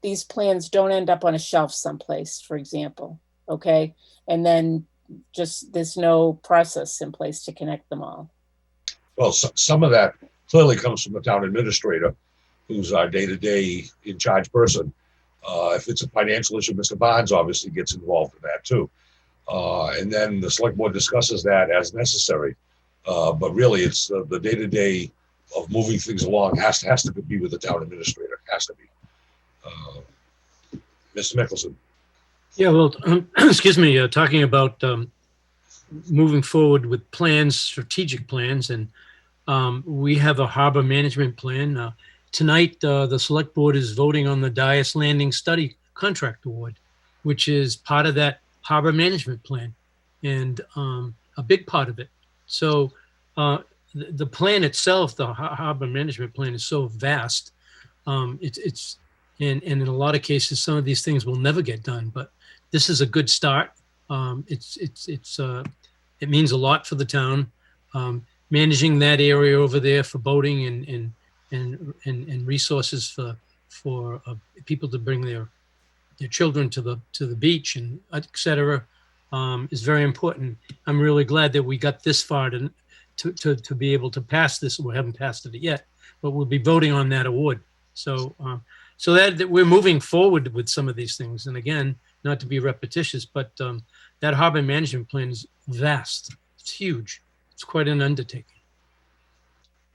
these plans don't end up on a shelf someplace, for example, okay? And then just there's no process in place to connect them all. Well, some of that clearly comes from the town administrator, who's our day-to-day in charge person. If it's a financial issue, Mr. Barnes obviously gets involved in that too. And then the select board discusses that as necessary. But really, it's the day-to-day of moving things along has to be with the town administrator, has to be. Mr. Mickelson. Yeah, well, excuse me, talking about moving forward with plans, strategic plans, and we have a harbor management plan. Tonight, the select board is voting on the Dias Landing Study Contract Award, which is part of that harbor management plan, and a big part of it. So the plan itself, the harbor management plan, is so vast. And in a lot of cases, some of these things will never get done, but this is a good start. It means a lot for the town. Managing that area over there for boating and resources for people to bring their children to the beach and et cetera, is very important. I'm really glad that we got this far to be able to pass this. We haven't passed it yet, but we'll be voting on that award. So that we're moving forward with some of these things. And again, not to be repetitious, but that harbor management plan is vast. It's huge. It's quite an undertaking.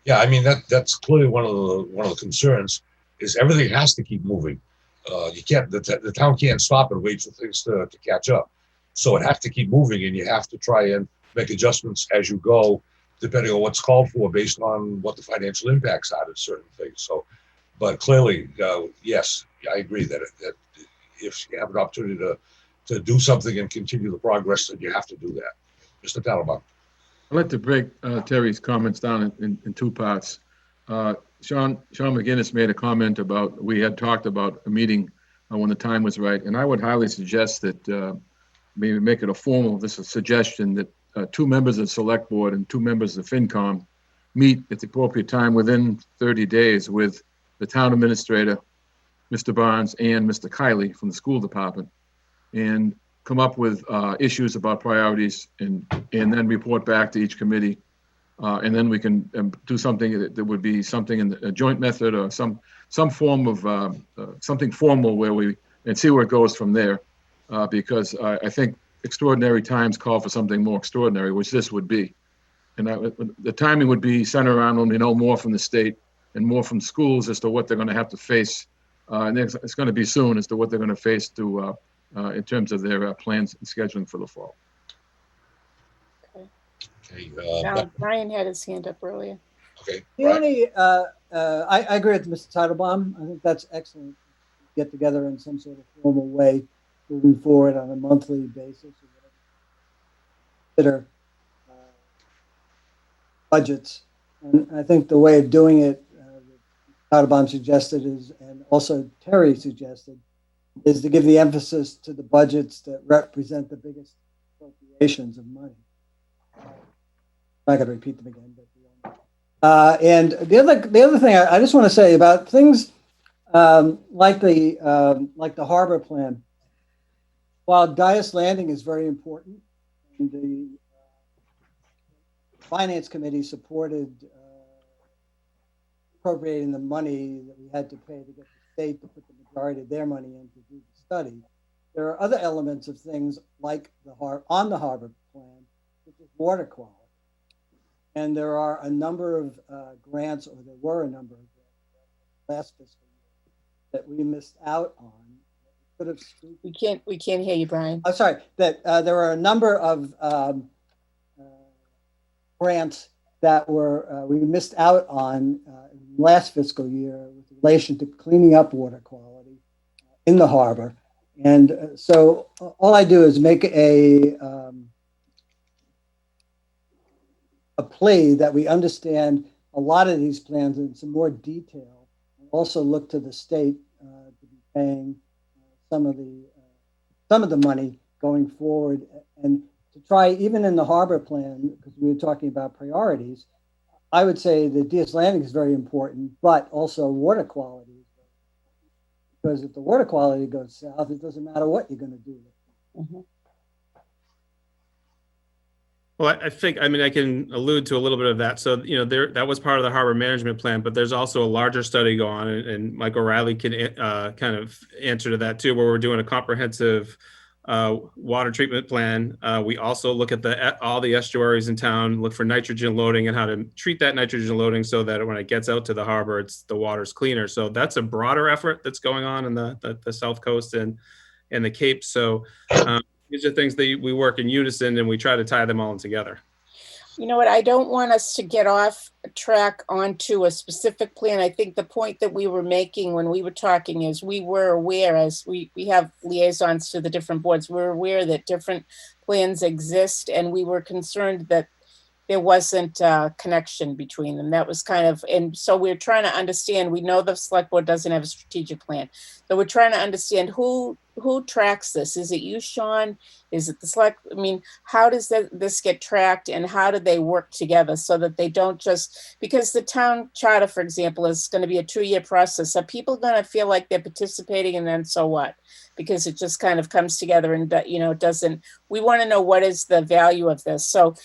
Yeah, I mean that's clearly one of the concerns is everything has to keep moving. You can't the town can't stop and wait for things to catch up. So it has to keep moving, and you have to try and make adjustments as you go, depending on what's called for, based on what the financial impacts are to certain things. So, but clearly, yes, I agree that if you have an opportunity to do something and continue the progress, then you have to do that. Mr. Talabot. I'd like to break Terry's comments down in two parts. Sean McGinnis made a comment about, we had talked about a meeting when the time was right, and I would highly suggest that maybe make it a formal, this is a suggestion, that 2 members of the select board and 2 members of the FinCom meet at the appropriate time within 30 days with the town administrator, Mr. Barnes, and Mr. Kiley from the school department, and come up with issues about priorities and then report back to each committee. And then we can do something that would be something in a joint method or some form of something formal where we and see where it goes from there. Because I think extraordinary times call for something more extraordinary, which this would be. And the timing would be centered around when we know more from the state and more from schools as to what they're going to have to face. And it's going to be soon as to what they're going to face in terms of their plans and scheduling for the fall. Okay. Now, Brian had his hand up earlier. Okay. The only, I agree with Mr. Titlebaum. I think that's excellent. Get together in some sort of formal way, moving forward on a monthly basis. Consider budgets, and I think the way of doing it, Titlebaum suggested is, and also Terry suggested, is to give the emphasis to the budgets that represent the biggest appropriations of money. I'm not going to repeat them again, but and the other thing I just want to say about things like the harbor plan. While Dias Landing is very important, and the finance committee supported appropriating the money that we had to pay to get the state to put the majority of their money in to do the study, there are other elements of things like on the harbor plan, which is water quality. And there are a number of grants, or there were a number of grants last fiscal year that we missed out on. Could have. We can't hear you, Brian. I'm sorry, that there are a number of grants that were we missed out on last fiscal year with relation to cleaning up water quality in the harbor. And so all I do is make a plea that we understand a lot of these plans in some more detail, and also look to the state to be paying some of the money going forward, and to try, even in the harbor plan, because we were talking about priorities, I would say that DS Landing is very important, but also water quality. Because if the water quality goes south, it doesn't matter what you're going to do. Mm-hmm. Well, I think, I mean, I can allude to a little bit of that. So, you know, that was part of the harbor management plan, but there's also a larger study going on, and Mike O'Reilly can kind of answer to that too, where we're doing a comprehensive water treatment plan. We also look at all the estuaries in town, look for nitrogen loading and how to treat that nitrogen loading so that when it gets out to the harbor, the water's cleaner. So that's a broader effort that's going on in the South Coast and the Cape. So these are things that we work in unison, and we try to tie them all in together. You know what? I don't want us to get off track onto a specific plan. I think the point that we were making when we were talking is we were aware, as we have liaisons to the different boards, we're aware that different plans exist, and we were concerned that there wasn't a connection between them. That was kind of, and so we're trying to understand, we know the select board doesn't have a strategic plan. So we're trying to understand who tracks this. Is it you, Sean? Is it the select? I mean, how does this get tracked, and how do they work together so that they don't just, because the town charter, for example, is going to be a 2-year process. Are people going to feel like they're participating, and then so what? Because it just kind of comes together and, you know, doesn't, we want to know what is the value of this. So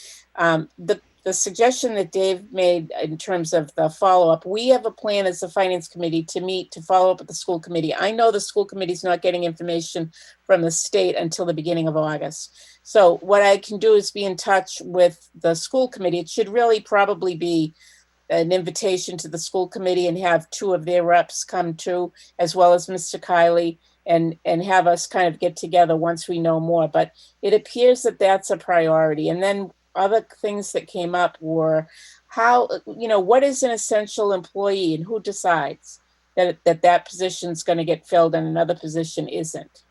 the suggestion that Dave made in terms of the follow-up, we have a plan as a finance committee to meet to follow up with the school committee. I know the school committee is not getting information from the state until the beginning of August. So what I can do is be in touch with the school committee. It should really probably be an invitation to the school committee and have 2 of their reps come too, as well as Mr. Kiley, and have us kind of get together once we know more. But it appears that that's a priority. And then other things that came up were how, you know, what is an essential employee, and who decides that position is going to get filled and another position isn't,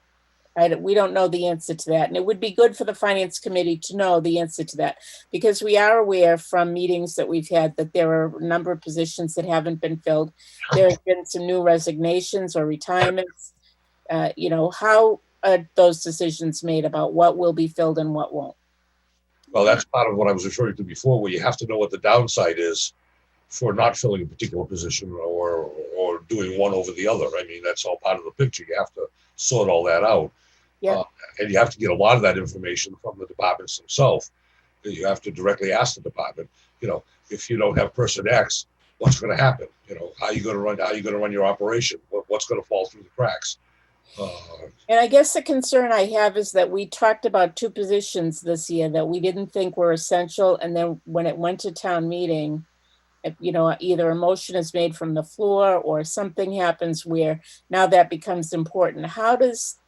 right? We don't know the answer to that. And it would be good for the finance committee to know the answer to that, because we are aware from meetings that we've had that there are a number of positions that haven't been filled. There have been some new resignations or retirements. You know, how are those decisions made about what will be filled and what won't? Well, that's part of what I was referring to before, where you have to know what the downside is for not filling a particular position or doing one over the other. I mean, that's all part of the picture. You have to sort all that out. Yeah. And you have to get a lot of that information from the departments themselves. You have to directly ask the department, you know, if you don't have person X, what's going to happen? You know, how are you going to run your operation? What's going to fall through the cracks? And I guess the concern I have is that we talked about 2 positions this year that we didn't think were essential. And then when it went to town meeting, you know, either a motion is made from the floor or something happens where now that becomes important. How does,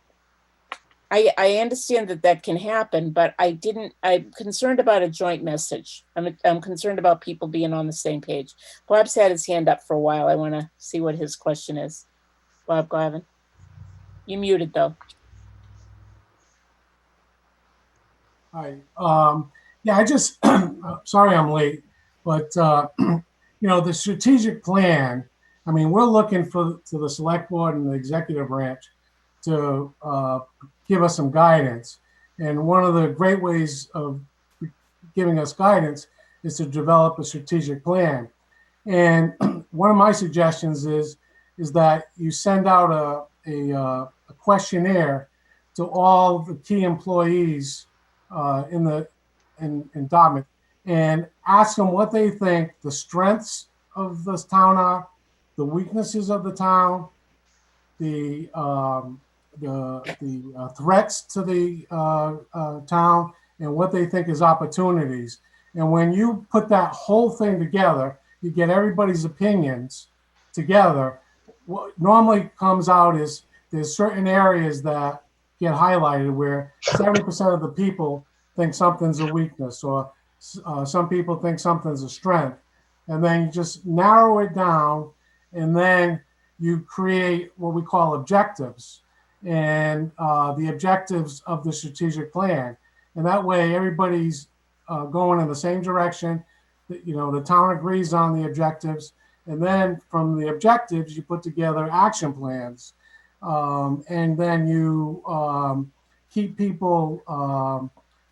I understand that can happen, but I'm concerned about a joint message. I'm concerned about people being on the same page. Bob's had his hand up for a while. I want to see what his question is. Bob Glavin. You muted though. Hi. Yeah, I just, sorry I'm late, but, you know, the strategic plan, I mean, we're looking to the select board and the executive branch to give us some guidance. And one of the great ways of giving us guidance is to develop a strategic plan. And one of my suggestions is that you send out a questionnaire to all the key employees in Dartmouth, and ask them what they think the strengths of this town are, the weaknesses of the town, the threats to the town, and what they think is opportunities. And when you put that whole thing together, you get everybody's opinions together. What normally comes out is there's certain areas that get highlighted where 70% of the people think something's a weakness, or some people think something's a strength. And then you just narrow it down, and then you create what we call objectives, and the objectives of the strategic plan. And that way everybody's going in the same direction. The town agrees on the objectives. And then from the objectives, you put together action plans. And then you keep people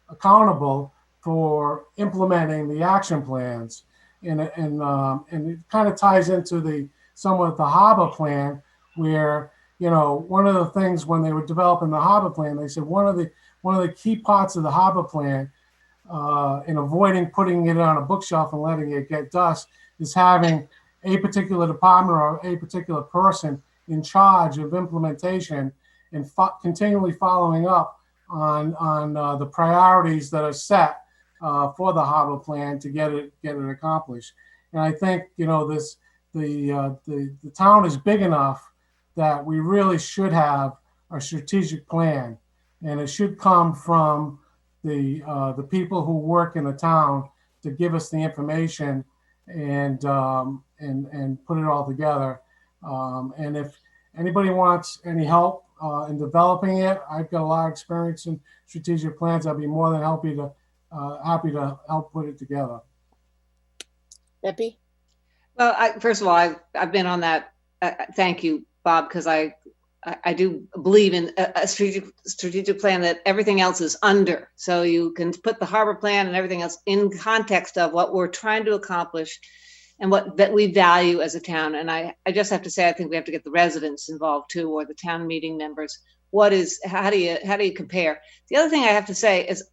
accountable for implementing the action plans. And it kind of ties into somewhat the harbor plan, where, one of the things when they were developing the harbor plan, they said one of the key parts of the harbor plan, in avoiding putting it on a bookshelf and letting it get dust, is having a particular department or a particular person in charge of implementation and continually following up on the priorities that are set for the harbor plan to get it accomplished. And I think the town is big enough that we really should have a strategic plan, and it should come from the people who work in the town to give us the information and put it all together. And if anybody wants any help in developing it, I've got a lot of experience in strategic plans. I'd be more than happy to help put it together. Debbie? Well, first of all, I've been on that. Thank you, Bob, because I do believe in a strategic plan that everything else is under. So you can put the harbor plan and everything else in context of what we're trying to accomplish and that we value as a town. And I just have to say, I think we have to get the residents involved too, or the town meeting members. How do you compare? The other thing I have to say is,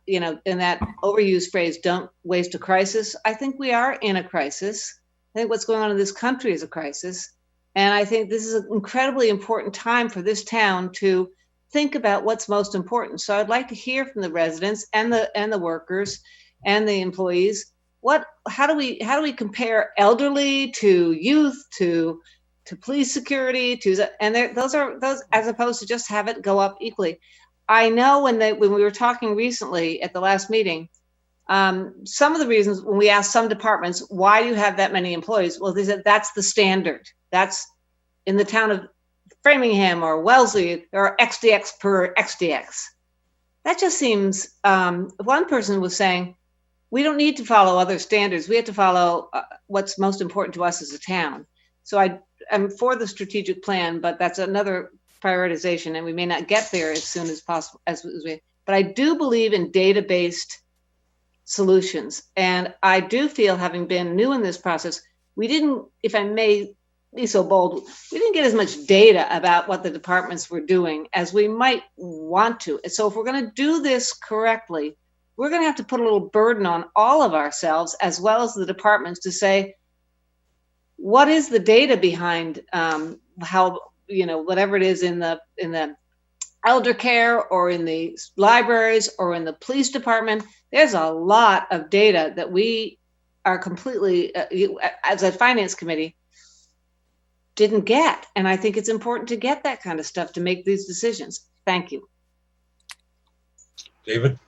in that overused phrase, don't waste a crisis. I think we are in a crisis. I think what's going on in this country is a crisis. And I think this is an incredibly important time for this town to think about what's most important. So I'd like to hear from the residents and the workers and the employees. How do we compare elderly to youth to police security those as opposed to just have it go up equally. I know when we were talking recently at the last meeting, some of the reasons when we asked some departments, why do you have that many employees? Well, they said that's the standard. That's in the town of Framingham or Wellesley, there are XDX per XDX. That just seems, one person was saying, we don't need to follow other standards. We have to follow what's most important to us as a town. So I'm for the strategic plan, but that's another prioritization, and we may not get there as soon as possible. But I do believe in data-based solutions, and I do feel, having been new in this process, we didn't, if I may be so bold, we didn't get as much data about what the departments were doing as we might want to. And so if we're going to do this correctly, we're going to have to put a little burden on all of ourselves as well as the departments to say, what is the data behind how, whatever it is in the elder care or in the libraries or in the police department, there's a lot of data that we are completely, as a finance committee, didn't get. And I think it's important to get that kind of stuff to make these decisions. Thank you. David?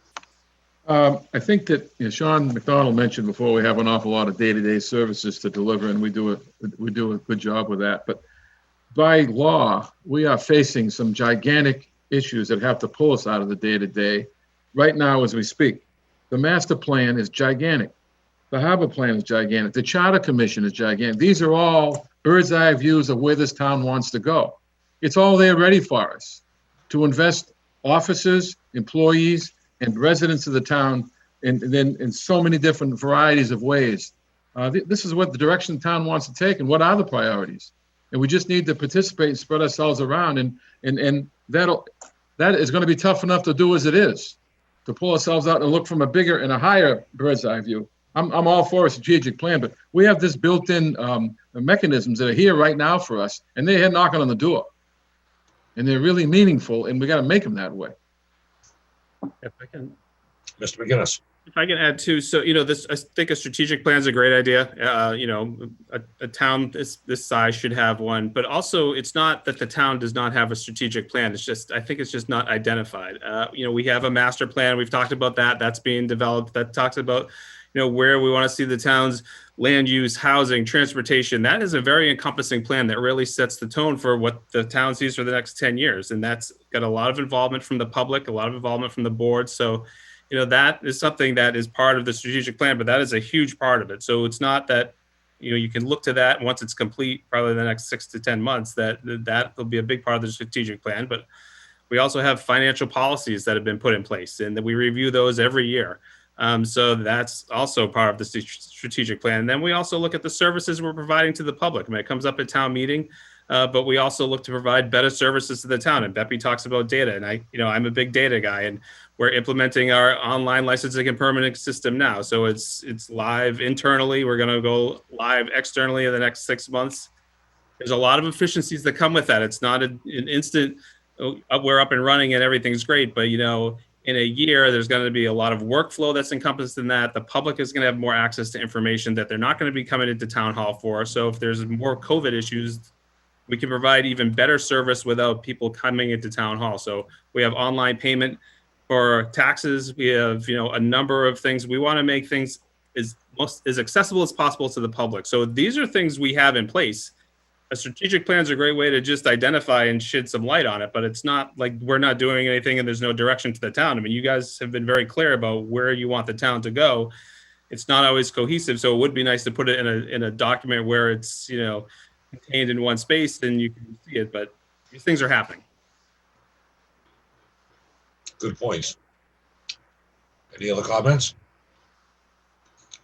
I think that Sean McDonald mentioned before, we have an awful lot of day-to-day services to deliver, and we do a good job with that. But by law, we are facing some gigantic issues that have to pull us out of the day-to-day right now as we speak. The master plan is gigantic. The harbor plan is gigantic. The charter commission is gigantic. These are all bird's eye views of where this town wants to go. It's all there ready for us to invest officers, employees, and residents of the town in so many different varieties of ways. This is what the direction the town wants to take, and what are the priorities. And we just need to participate and spread ourselves around, and that is going to be tough enough to do as it is, to pull ourselves out and look from a bigger and a higher bird's eye view. I'm all for a strategic plan, but we have this built-in mechanisms that are here right now for us, and they're here knocking on the door. And they're really meaningful, and we got to make them that way. If I can, Mr. McGinnis. If I can add too, so, I think a strategic plan is a great idea. A town this size should have one, but also it's not that the town does not have a strategic plan. I think it's just not identified. We have a master plan. We've talked about that. That's being developed. That talks about, where we want to see the town's land use, housing, transportation. That is a very encompassing plan that really sets the tone for what the town sees for the next 10 years. And that's got a lot of involvement from the public, a lot of involvement from the board. So, that is something that is part of the strategic plan, but that is a huge part of it. So it's not that, you can look to that once it's complete, probably the next 6 to 10 months, that will be a big part of the strategic plan. But we also have financial policies that have been put in place, and that we review those every year. So that's also part of the strategic plan. And then we also look at the services we're providing to the public. I mean, it comes up at town meeting, but we also look to provide better services to the town. And Beppy talks about data, and I'm a big data guy, and we're implementing our online licensing and permitting system now. So it's live internally. We're going to go live externally in the next 6 months. There's a lot of efficiencies that come with that. It's not an instant, we're up and running and everything's great, but in a year, there's going to be a lot of workflow that's encompassed in that. The public is going to have more access to information that they're not going to be coming into town hall for. So if there's more COVID issues, we can provide even better service without people coming into town hall. So we have online payment for taxes. We have, a number of things. We want to make things as accessible as possible to the public. So these are things we have in place. A strategic plan is a great way to just identify and shed some light on it, but it's not like we're not doing anything and there's no direction to the town. I mean, you guys have been very clear about where you want the town to go. It's not always cohesive, so it would be nice to put it in a document where it's, contained in one space and you can see it, but these things are happening. Good points. Any other comments?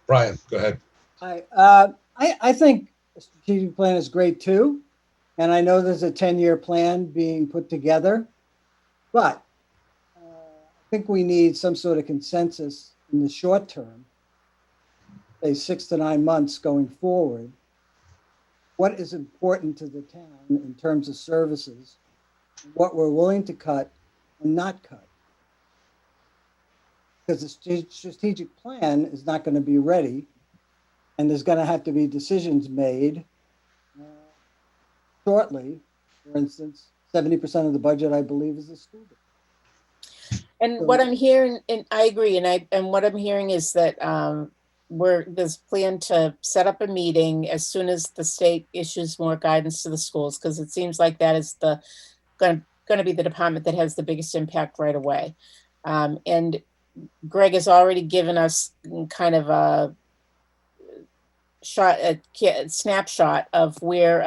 Brian, go ahead. I think a strategic plan is great too. And I know there's a 10-year plan being put together, but I think we need some sort of consensus in the short term, say 6 to 9 months going forward. What is important to the town in terms of services, what we're willing to cut and not cut. Because the strategic plan is not going to be ready, and there's going to have to be decisions made shortly. For instance, 70% of the budget, I believe, is the school budget. And what I'm hearing, and I agree, and what I'm hearing is that there's a plan to set up a meeting as soon as the state issues more guidance to the schools, because it seems like that is going to be the department that has the biggest impact right away. And Greg has already given us kind of a snapshot of where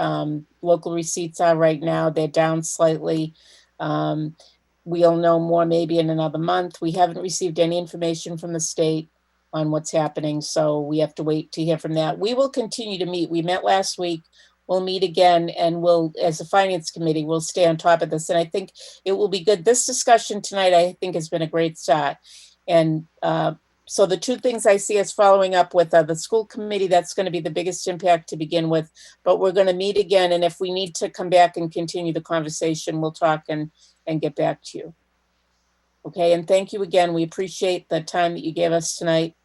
local receipts are right now. They're down slightly. We'll know more maybe in another month. We haven't received any information from the state on what's happening, so we have to wait to hear from that. We will continue to meet. We met last week. We'll meet again, and we'll, as a finance committee, we'll stay on top of this. And I think it will be good. This discussion tonight, I think, has been a great start. And so the two things I see us following up with the school committee, that's going to be the biggest impact to begin with. But we're going to meet again, and if we need to come back and continue the conversation, we'll talk and get back to you. Okay, and thank you again. We appreciate the time that you gave us tonight.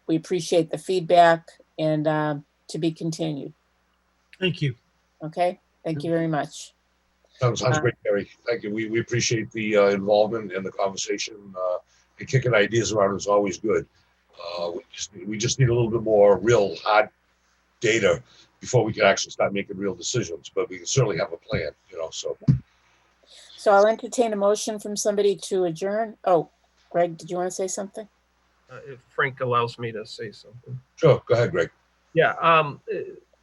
We appreciate the feedback, and to be continued. Thank you. Okay, thank you very much. Sounds great, Gary. Thank you. We appreciate the involvement and the conversation. And kicking ideas around is always good. We just need a little bit more real hard data before we can actually start making real decisions. But we can certainly have a plan, So I'll entertain a motion from somebody to adjourn. Oh, Greg, did you want to say something? If Frank allows me to say something. Sure, go ahead, Greg. Yeah,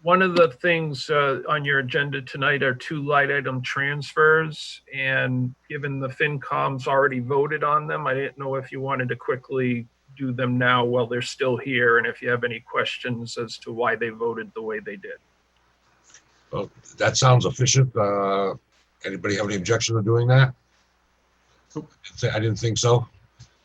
one of the things on your agenda tonight are 2 light item transfers, and given the FinCom's already voted on them, I didn't know if you wanted to quickly do them now while they're still here, and if you have any questions as to why they voted the way they did. Well, that sounds efficient. Anybody have any objection to doing that? I didn't think so.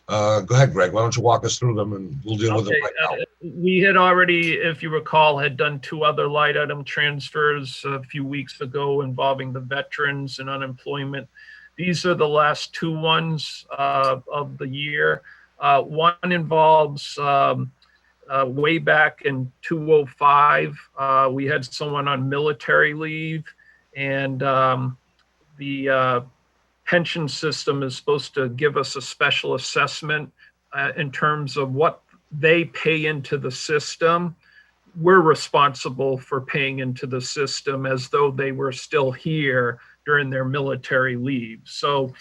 Go ahead, Greg. Why don't you walk us through them and we'll deal with them right now. We had already, if you recall, had done 2 other light item transfers a few weeks ago involving the veterans and unemployment. These are the last 2 ones of the year. One involves way back in 2005, we had someone on military leave, and the pension system is supposed to give us a special assessment in terms of what they pay into the system. We're responsible for paying into the system as though they were still here during their military leave. So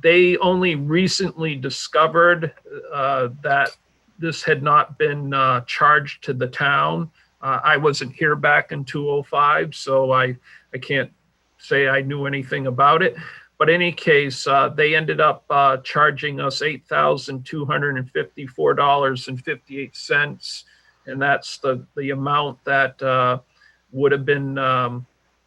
they only recently discovered that this had not been charged to the town. I wasn't here back in 2005, so I can't say I knew anything about it. But in any case, they ended up charging us $8,254.58. And that's the amount that would have been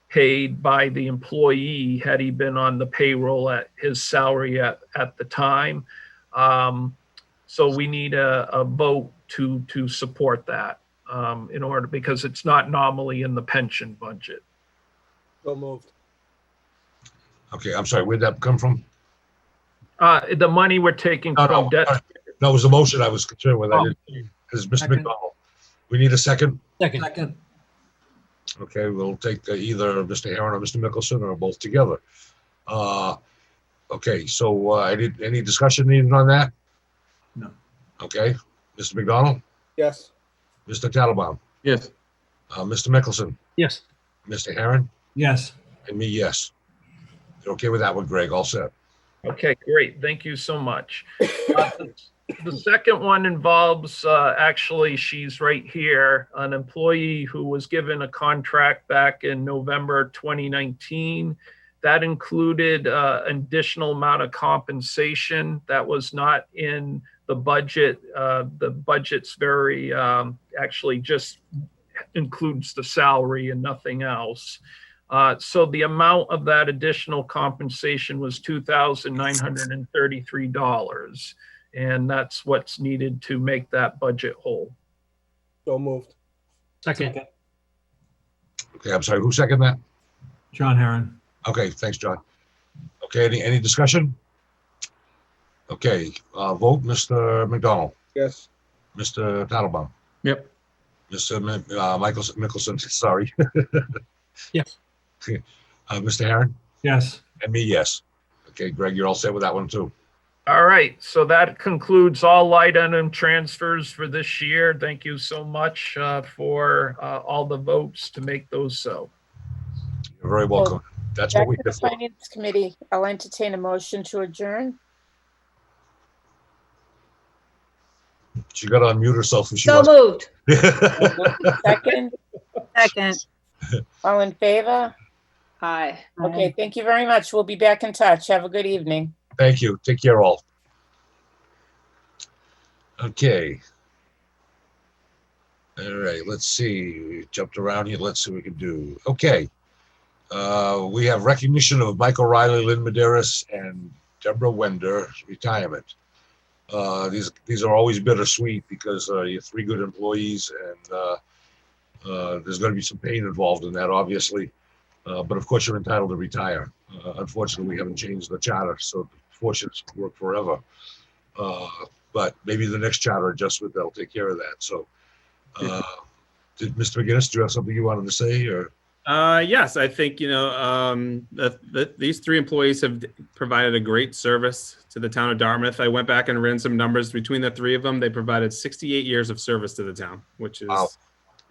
paid by the employee had he been on the payroll at his salary at the time. So we need a vote to support that in order, because it's not normally in the pension budget. So moved. Okay, I'm sorry, where'd that come from? The money we're taking from debt. No, it was the motion I was concerned with. I Oh. didn't, is Mr. McDonald. We need a second? Second. Okay, we'll take either Mr. Herron or Mr. Mickelson or both together. Okay, so any discussion needed on that? No. Okay, Mr. McDonald, Yes. Mr. Tattlebaum, Yes. Mr. Mickelson, Yes. Mr. Herron, Yes. and me, yes. You're okay with that one, Greg? All set. Okay, great. Thank you so much. The second one involves, actually, she's right here, an employee who was given a contract back in November 2019. That included an additional amount of compensation that was not in the budget. The budget's very, actually just includes the salary and nothing else. So the amount of that additional compensation was $2,933. And that's what's needed to make that budget whole. So moved. Second. Okay, I'm sorry, who seconded that? John Herron. Okay, thanks, John. Okay, any discussion? Okay, vote, Mr. McDonald, Yes. Mr. Tattlebaum, Yep. Mr. Mickelson, sorry. Yes. Mr. Herron, Yes. and me, yes. Okay, Greg, you're all set with that one too. All right, so that concludes all light item transfers for this year. Thank you so much for all the votes to make those so. You're very welcome. That's what Back we to the did for. Finance Committee, I'll entertain a motion to adjourn. She got to unmute herself if she So wants. moved. Second, Second. all in favor? Aye. Okay, thank you very much. We'll be back in touch. Have a good evening. Thank you. Take care, all. Okay. All right, let's see. We jumped around here. Let's see what we can do. Okay. We have recognition of Mike O'Reilly, Lynn Medeiros, and Deborah Wender retirement. These are always bittersweet because you're three good employees, and there's going to be some pain involved in that, obviously. But of course, you're entitled to retire. Unfortunately, we haven't changed the charter, so fortunes work forever. But maybe the next charter adjustment, they'll take care of that. So, did Mr. McGinnis, do you have something you wanted to say, or? Yes, I think, these three employees have provided a great service to the town of Dartmouth. I went back and ran some numbers between the three of them. They provided 68 years of service to the town, which is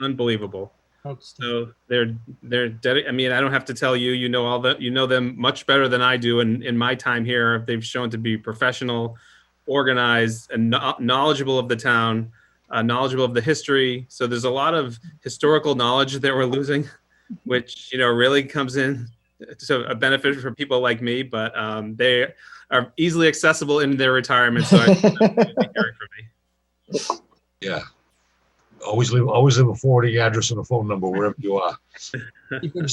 unbelievable. So I mean, I don't have to tell you, you know them much better than I do. And in my time here, they've shown to be professional, organized, and knowledgeable of the town, knowledgeable of the history. So there's a lot of historical knowledge that we're losing, which, really comes in to a benefit for people like me, but they are easily accessible in their retirement. So I think that's really caring for me. Yeah. Always leave a forwarding address and a phone number wherever you are. Even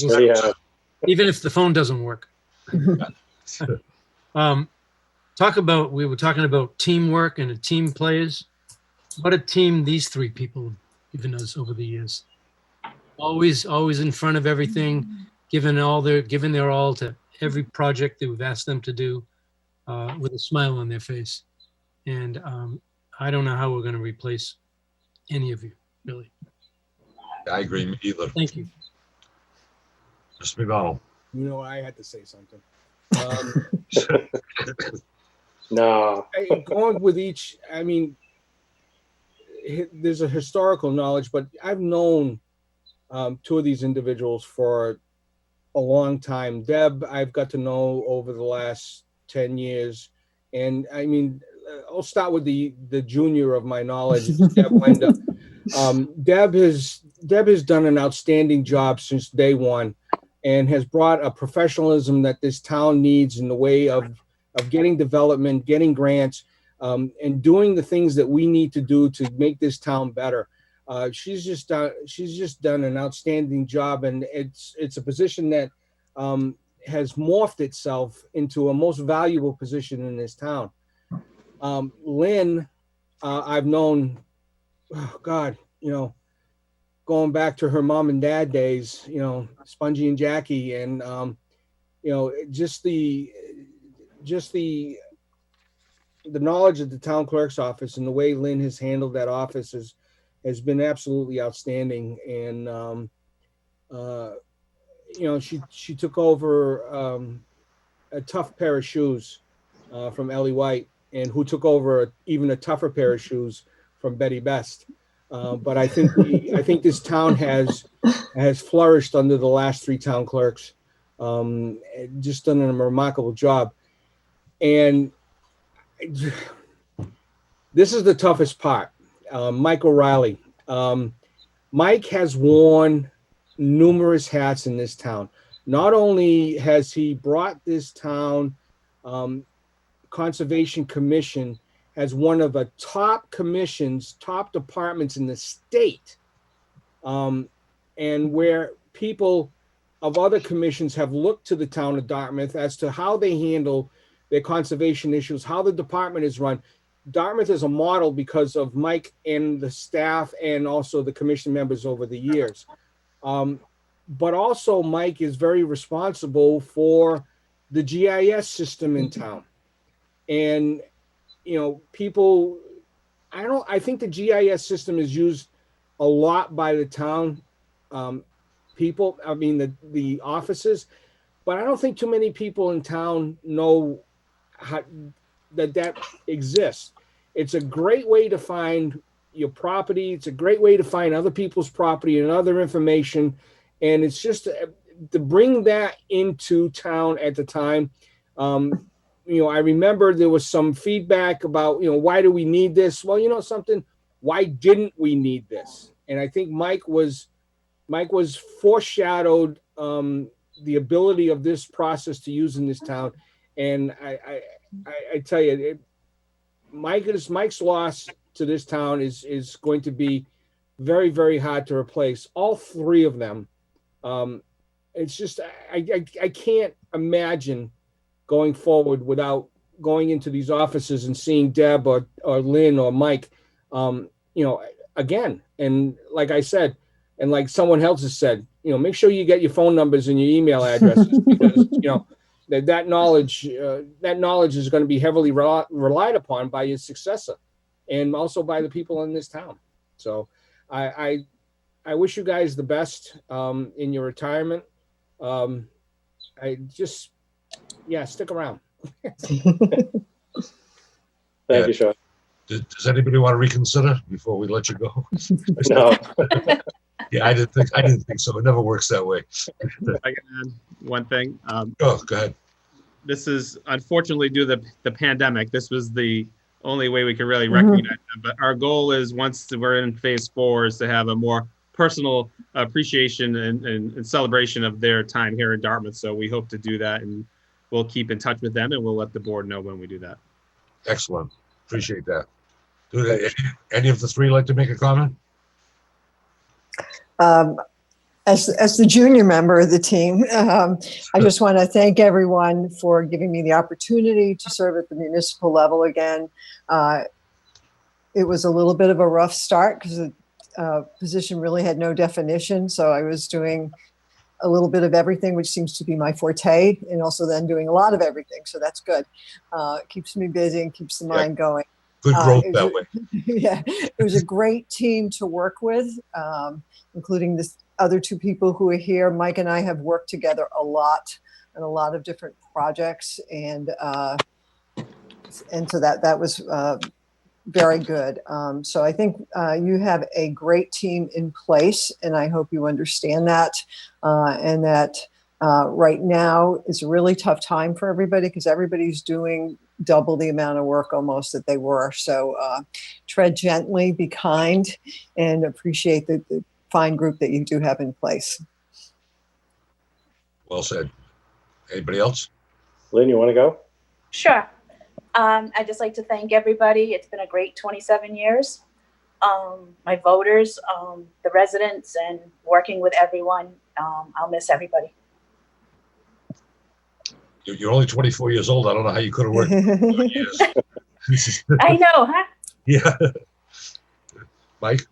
if the phone doesn't work. We were talking about teamwork and team players. What a team these three people have given us over the years. Always in front of everything, giving their all to every project that we've asked them to do, with a smile on their face. And I don't know how we're going to replace any of you, really. I agree, me either. Thank you. Mr. McDonald. You know, I had to say something. No. Going with each, I mean, there's a historical knowledge, but I've known two of these individuals for a long time. Deb, I've got to know over the last 10 years. And I mean, I'll start with the junior of my knowledge, Deb Wenda. Deb has done an outstanding job since day one and has brought a professionalism that this town needs in the way of getting development, getting grants, and doing the things that we need to do to make this town better. She's just done an outstanding job, and it's a position that has morphed itself into a most valuable position in this town. Lynn, I've known, oh God, going back to her mom and dad days, Spongy and Jackie, and just the knowledge of the town clerk's office and the way Lynn has handled that office has been absolutely outstanding. And she took over a tough pair of shoes from Ellie White, and who took over even a tougher pair of shoes from Betty Best. But I think this town has flourished under the last three town clerks. Just done a remarkable job. And this is the toughest part. Mike O'Reilly. Mike has worn numerous hats in this town. Not only has he brought this town Conservation Commission as one of the top commissions, top departments in the state, and where people of other commissions have looked to the town of Dartmouth as to how they handle their conservation issues, how the department is run. Dartmouth is a model because of Mike and the staff and also the commission members over the years. But also Mike is very responsible for the GIS system in town. And, people, I think the GIS system is used a lot by the town people, the offices, but I don't think too many people in town know that exists. It's a great way to find your property. It's a great way to find other people's property and other information. And it's just to bring that into town at the time. I remember there was some feedback about, why do we need this? Well, something, why didn't we need this? And I think Mike was foreshadowed the ability of this process to use in this town. And I tell you, Mike's loss to this town is going to be very, very hard to replace. All three of them. It's just, I can't imagine going forward without going into these offices and seeing Deb or Lynn or Mike, again. And like I said, and like someone else has said, make sure you get your phone numbers and your email addresses because, that knowledge is going to be heavily relied upon by your successor and also by the people in this town. So I wish you guys the best in your retirement. Stick around. Thank you, Sean. Does anybody want to reconsider before we let you go? No. Yeah, I didn't think so. It never works that way. I can add one thing. Go ahead. This is unfortunately due to the pandemic. This was the only way we could really recognize them. But our goal is once we're in phase 4 is to have a more personal appreciation and celebration of their time here in Dartmouth. So we hope to do that, and we'll keep in touch with them, and we'll let the board know when we do that. Excellent. Appreciate that. Do any of the three like to make a comment? As the junior member of the team, I just want to thank everyone for giving me the opportunity to serve at the municipal level again. It was a little bit of a rough start because the position really had no definition. So I was doing a little bit of everything, which seems to be my forte, and also then doing a lot of everything. So that's good. It keeps me busy and keeps the mind going. Good growth it was that way. Yeah, it was a great team to work with, including the other two people who are here. Mike and I have worked together a lot on a lot of different projects, and so that was very good. So I think you have a great team in place, and I hope you understand that, and that right now is a really tough time for everybody because everybody's doing double the amount of work almost that they were. So tread gently, be kind, and appreciate the fine group that you do have in place. Well said. Anybody else? Lynn, you want to go? Sure. I'd just like to thank everybody. It's been a great 27 years. My voters, the residents, and working with everyone. I'll miss everybody. You're only 24 years old. I don't know how you could have worked for years. I know, huh? Yeah. Mike?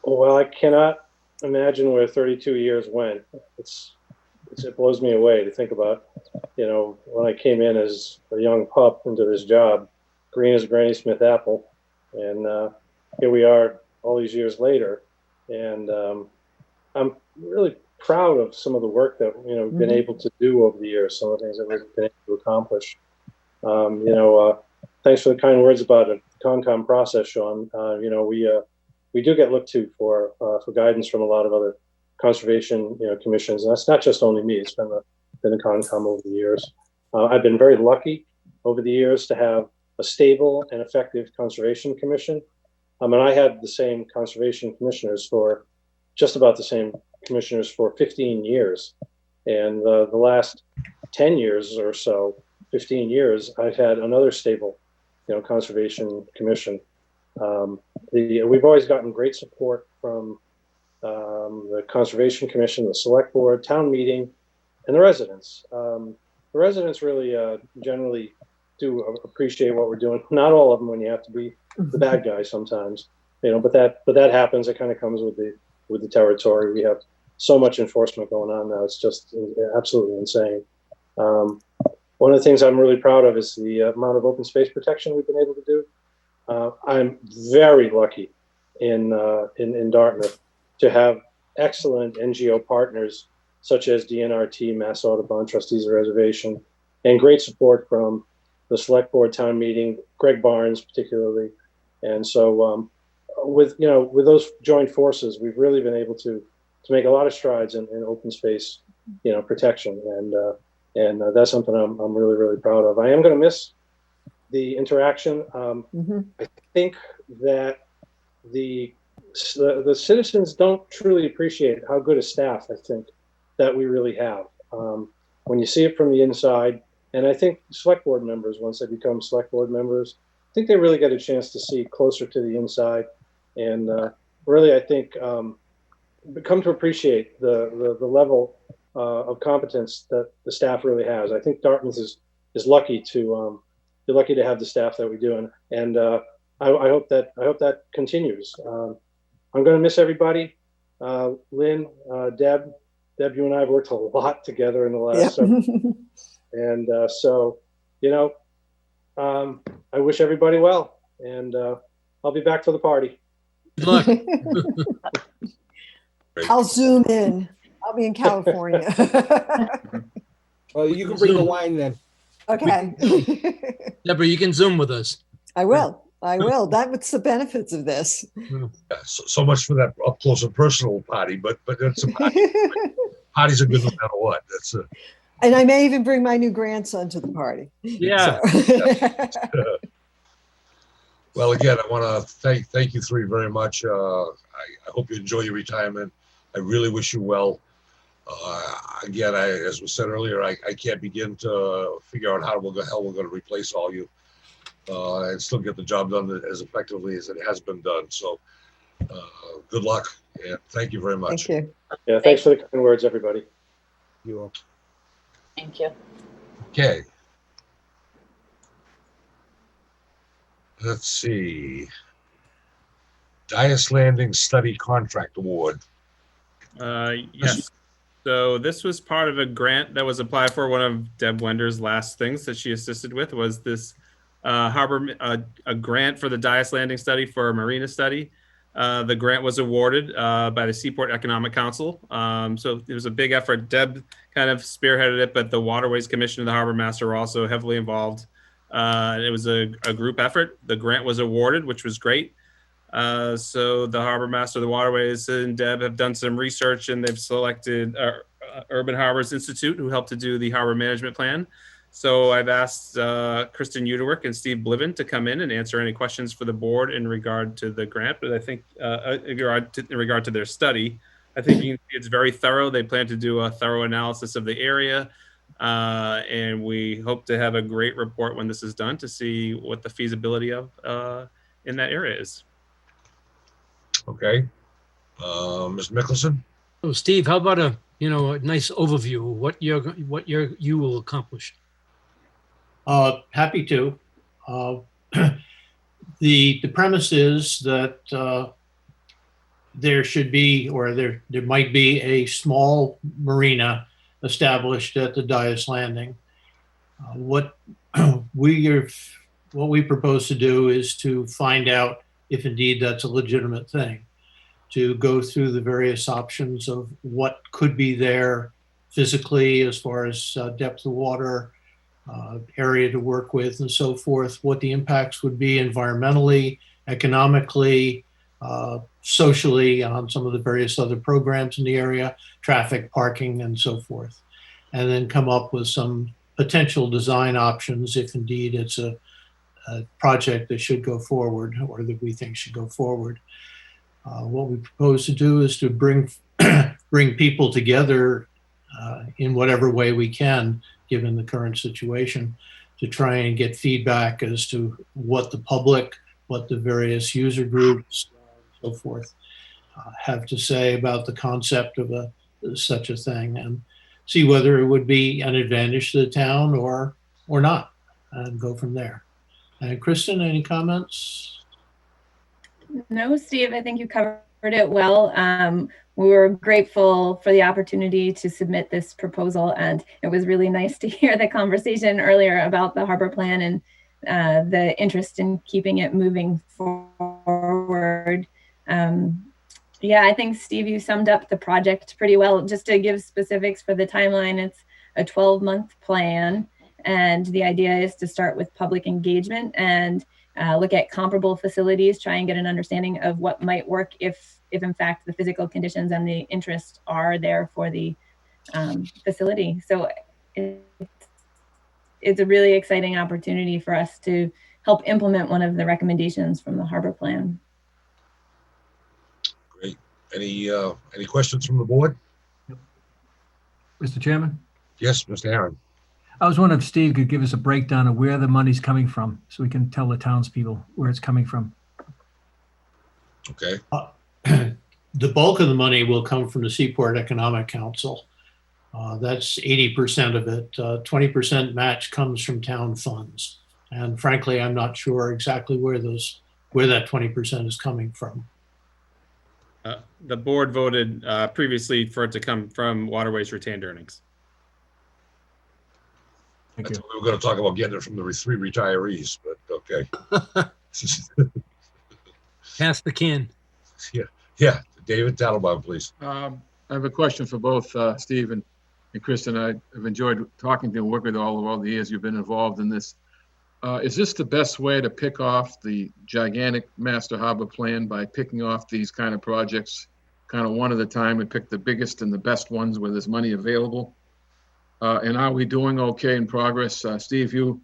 Well, I cannot imagine where 32 years went. It blows me away to think about, when I came in as a young pup into this job, green as a Granny Smith apple. And here we are all these years later. And I'm really proud of some of the work that, we've been able to do over the years, some of the things that we've been able to accomplish. Thanks for the kind words about the Concom process, Sean. We do get looked to for guidance from a lot of other conservation, commissions. And that's not just only me. It's been the Concom over the years. I've been very lucky over the years to have a stable and effective conservation commission. And I had the same conservation commissioners for just about the same commissioners for 15 years. And the last 10 years or so, 15 years, I've had another stable, conservation commission. We've always gotten great support from the Conservation Commission, the Select Board, Town Meeting, and the residents. The residents really generally do appreciate what we're doing. Not all of them, when you have to be the bad guy sometimes, but that happens. It kind of comes with the territory. We have so much enforcement going on now. It's just absolutely insane. One of the things I'm really proud of is the amount of open space protection we've been able to do. I'm very lucky in Dartmouth to have excellent NGO partners such as DNRT, Mass Audubon, Trustees of Reservation, and great support from the Select Board, Town Meeting, Greg Barnes particularly. And so with those joint forces, we've really been able to make a lot of strides in open space, protection. And that's something I'm really, really proud of. I am going to miss the interaction. I think that the citizens don't truly appreciate how good a staff I think that we really have. When you see it from the inside, and I think select board members, once they become select board members, I think they really get a chance to see closer to the inside, and really, I think come to appreciate the level of competence that the staff really has. I think Dartmouth is lucky to be lucky to have the staff that we do, and I hope that continues. I'm going to miss everybody. Lynn, Deb, you and I have worked a lot together in the last several, and so I wish everybody well, and I'll be back for the party. Good luck. I'll zoom in. I'll be in California. Well, you can bring the wine then. Okay. Deborah, you can Zoom with us. I will. That's the benefits of this. Yeah, so much for that up close and personal party, but it's a party. Parties are good no matter what. And I may even bring my new grandson to the party. Yeah. So. Well, again, I want to thank you three very much. I hope you enjoy your retirement. I really wish you well. Again, as was said earlier, I can't begin to figure out how we're going to replace all you and still get the job done as effectively as it has been done. So good luck and thank you very much. Thank you. Yeah, thanks for the kind words, everybody. You all. Thank you. Okay. Let's see. Dias Landing Study Contract Award. Yes. So this was part of a grant that was applied for. One of Deb Wender's last things that she assisted with was this a grant for the Dias Landing study for a marina study. The grant was awarded by the Seaport Economic Council. So it was a big effort. Deb kind of spearheaded it, but the Waterways Commission and the Harbor Master were also heavily involved. It was a group effort. The grant was awarded, which was great. So the Harbor Master, the Waterways, and Deb have done some research, and they've selected Urban Harbors Institute, who helped to do the harbor management plan. So I've asked Kristen Uterwick and Steve Bliven to come in and answer any questions for the board in regard to the grant. But I think in regard to their study, I think you can see it's very thorough. They plan to do a thorough analysis of the area. And we hope to have a great report when this is done to see what the feasibility of in that area is. Okay. Mr. Mickelson? So Steve, how about a nice overview of what you will accomplish? Happy to. The premise is that there should be, or there might be, a small marina established at the Dias Landing. What we propose to do is to find out if indeed that's a legitimate thing, to go through the various options of what could be there physically as far as depth of water, area to work with, and so forth, what the impacts would be environmentally, economically, socially on some of the various other programs in the area, traffic, parking, and so forth. And then come up with some potential design options if indeed it's a project that should go forward or that we think should go forward. What we propose to do is to bring people together in whatever way we can, given the current situation, to try and get feedback as to what the public, what the various user groups, so forth, have to say about the concept of such a thing, and see whether it would be an advantage to the town or not, and go from there. And Kristen, any comments? No, Steve, I think you covered it well. We were grateful for the opportunity to submit this proposal, and it was really nice to hear the conversation earlier about the harbor plan and the interest in keeping it moving forward. Yeah, I think, Steve, you summed up the project pretty well. Just to give specifics for the timeline, it's a 12-month plan, and the idea is to start with public engagement and look at comparable facilities, try and get an understanding of what might work if in fact the physical conditions and the interest are there for the facility. So it's a really exciting opportunity for us to help implement one of the recommendations from the harbor plan. Great. Any questions from the board? Mr. Chairman? Yes, Mr. Aaron. I was wondering if Steve could give us a breakdown of where the money's coming from so we can tell the townspeople where it's coming from. Okay. The bulk of the money will come from the Seaport Economic Council. That's 80% of it. 20% match comes from town funds. And frankly, I'm not sure exactly where that 20% is coming from. The board voted previously for it to come from Waterways retained earnings. We were going to talk about getting it from the 3 retirees, but okay. Pass the can. Yeah. David Tattlebaum, please. I have a question for both Steve and Kristen. I've enjoyed talking to you and working with all the years you've been involved in this. Is this the best way to pick off the gigantic master harbor plan, by picking off these kind of projects kind of one at a time and pick the biggest and the best ones where there's money available? And are we doing okay in progress? Steve, you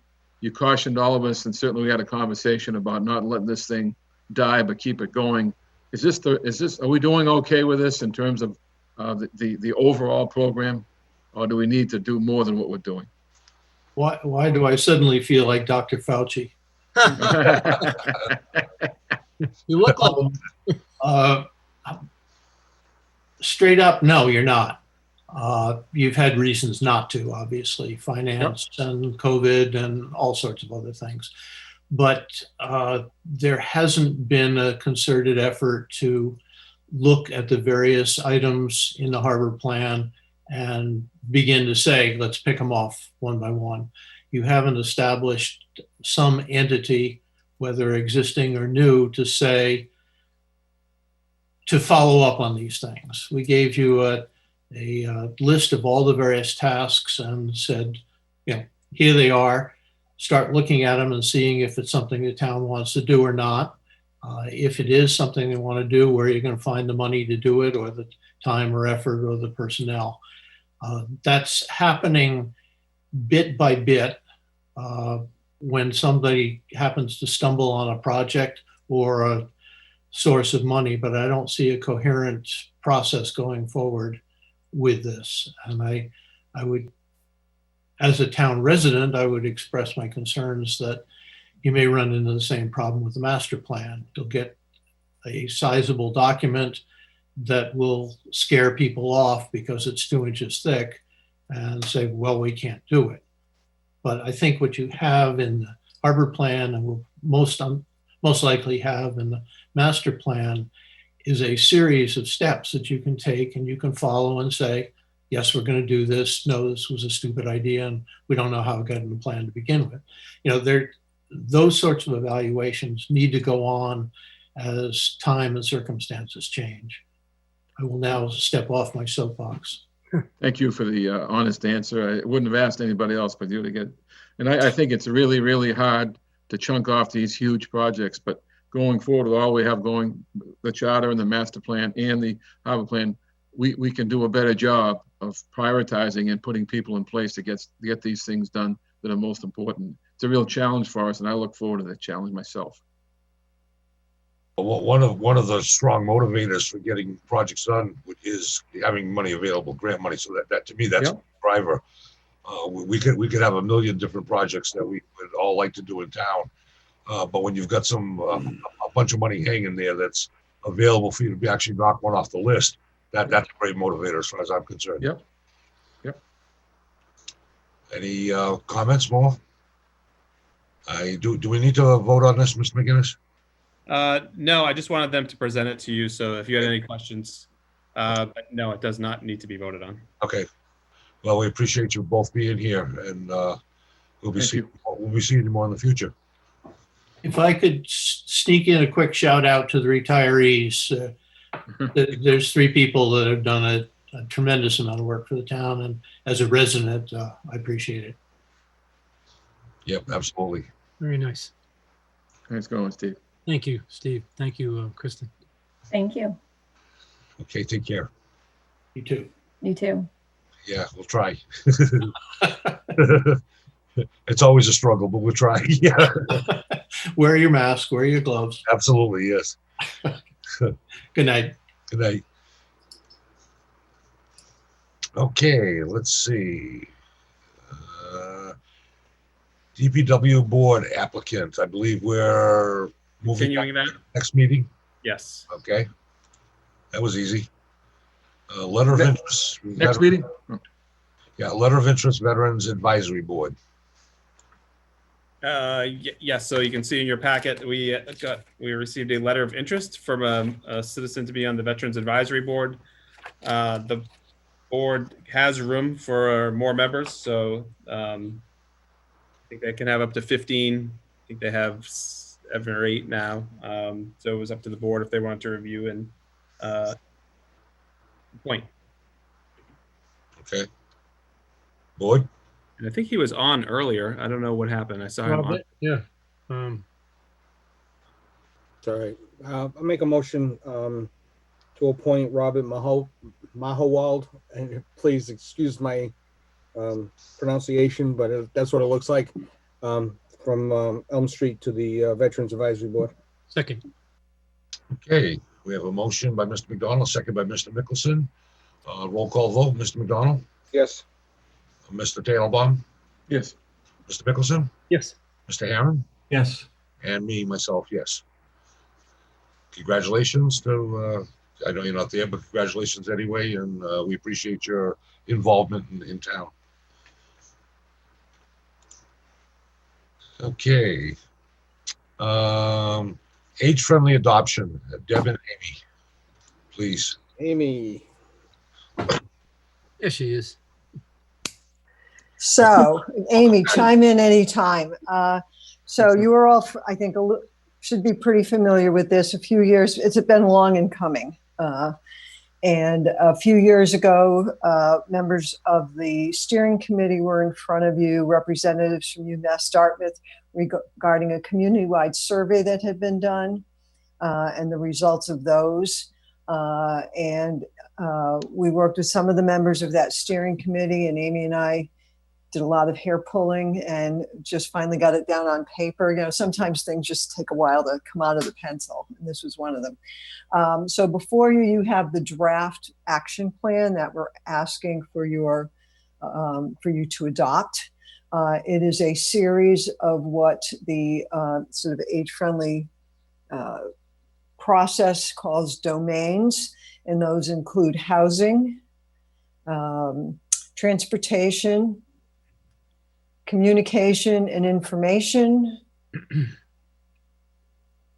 cautioned all of us, and certainly we had a conversation about not letting this thing die, but keep it going. Are we doing okay with this in terms of the overall program, or do we need to do more than what we're doing? Why do I suddenly feel like Dr. Fauci? You look like straight up, no, you're not. You've had reasons not to, obviously, finance and COVID and all sorts of other things. But there hasn't been a concerted effort to look at the various items in the harbor plan and begin to say, let's pick them off one by one. You haven't established some entity, whether existing or new, to say, to follow up on these things. We gave you a list of all the various tasks and said, here they are. Start looking at them and seeing if it's something the town wants to do or not. If it is something they want to do, where you're going to find the money to do it, or the time or effort or the personnel. That's happening bit by bit when somebody happens to stumble on a project or a source of money, but I don't see a coherent process going forward with this. And I would, as a town resident, I would express my concerns that you may run into the same problem with the master plan. You'll get a sizable document that will scare people off because it's 2 inches thick and say, well, we can't do it. But I think what you have in the harbor plan and will most likely have in the master plan is a series of steps that you can take and you can follow and say, yes, we're going to do this. No, this was a stupid idea and we don't know how it got in the plan to begin with. Those sorts of evaluations need to go on as time and circumstances change. I will now step off my soapbox. Thank you for the honest answer. I wouldn't have asked anybody else but you to get, and I think it's really, really hard to chunk off these huge projects, but going forward with all we have going, the charter and the master plan and the harbor plan, we can do a better job of prioritizing and putting people in place to get these things done that are most important. It's a real challenge for us, and I look forward to that challenge myself. One of the strong motivators for getting projects done is having money available, grant money. So that to me, that's a driver. We could have a million different projects that we would all like to do in town, but when you've got a bunch of money hanging there that's available for you to be actually knock one off the list, that's a great motivator as far as I'm concerned. Yep. Any comments more? Do we need to vote on this, Mr. McGinnis? No, I just wanted them to present it to you. So if you had any questions, but no, it does not need to be voted on. Okay. Well, we appreciate you both being here, and we'll be seeing you more in the future. If I could sneak in a quick shout out to the retirees. There's 3 people that have done a tremendous amount of work for the town, and as a resident, I appreciate it. Yep, absolutely. Very nice. Nice going, Steve. Thank you, Steve. Thank you, Kristen. Thank you. Okay, take care. You too. You too. Yeah, we'll try. It's always a struggle, but we'll try. Yeah. Wear your mask, wear your gloves. Absolutely, yes. Good night. Good night. Okay, let's see. DPW board applicant. I believe we're moving Continuing that? Next meeting. Yes. Okay. That was easy. Letter of interest. Next meeting? Yeah, letter of interest, Veterans Advisory Board. Yes, so you can see in your packet, we received a letter of interest from a citizen to be on the Veterans Advisory Board. The board has room for more members, so I think they can have up to 15. I think they have 7 or 8 now. So it was up to the board if they wanted to review and appoint. Okay. Board? And I think he was on earlier. I don't know what happened. I saw him on. Yeah. It's all right. I'll make a motion to appoint Robert Mahowald, and please excuse my pronunciation, but that's what it looks like, from Elm Street to the Veterans Advisory Board. Second. Okay, we have a motion by Mr. McDonald, second by Mr. Mickelson. Roll call vote, Mr. McDonald, Yes. Mr. Taylorbaum, Yes. Mr. Mickelson, Yes. Mr. Herron, Yes. and me, myself, yes. Congratulations to, I know you're not there, but congratulations anyway, and we appreciate your involvement in town. Okay. Age-friendly adoption, Deb and Amy, please. Amy. Yes, she is. So, Amy, chime in anytime. So you are all, I think, should be pretty familiar with this. A few years, it's been long in coming. And a few years ago, members of the steering committee were in front of you, representatives from UMass Dartmouth, regarding a community-wide survey that had been done and the results of those. We worked with some of the members of that steering committee, and Amy and I did a lot of hair pulling and just finally got it down on paper. You know, sometimes things just take a while to come out of the pencil, and this was one of them. So before you, you have the draft action plan that we're asking for you to adopt. It is a series of what the sort of age-friendly process calls domains, and those include housing, transportation, communication and information.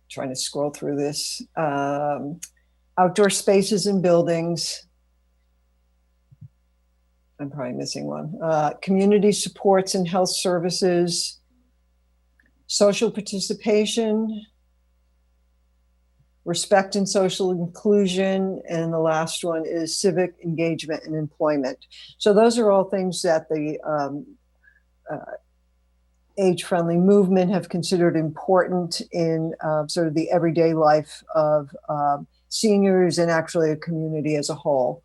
Trying to scroll through this. Outdoor spaces and buildings. I'm probably missing one. Community supports and health services. Social participation. Respect and social inclusion. And the last one is civic engagement and employment. So those are all things that the age-friendly movement have considered important in sort of the everyday life of seniors and actually a community as a whole.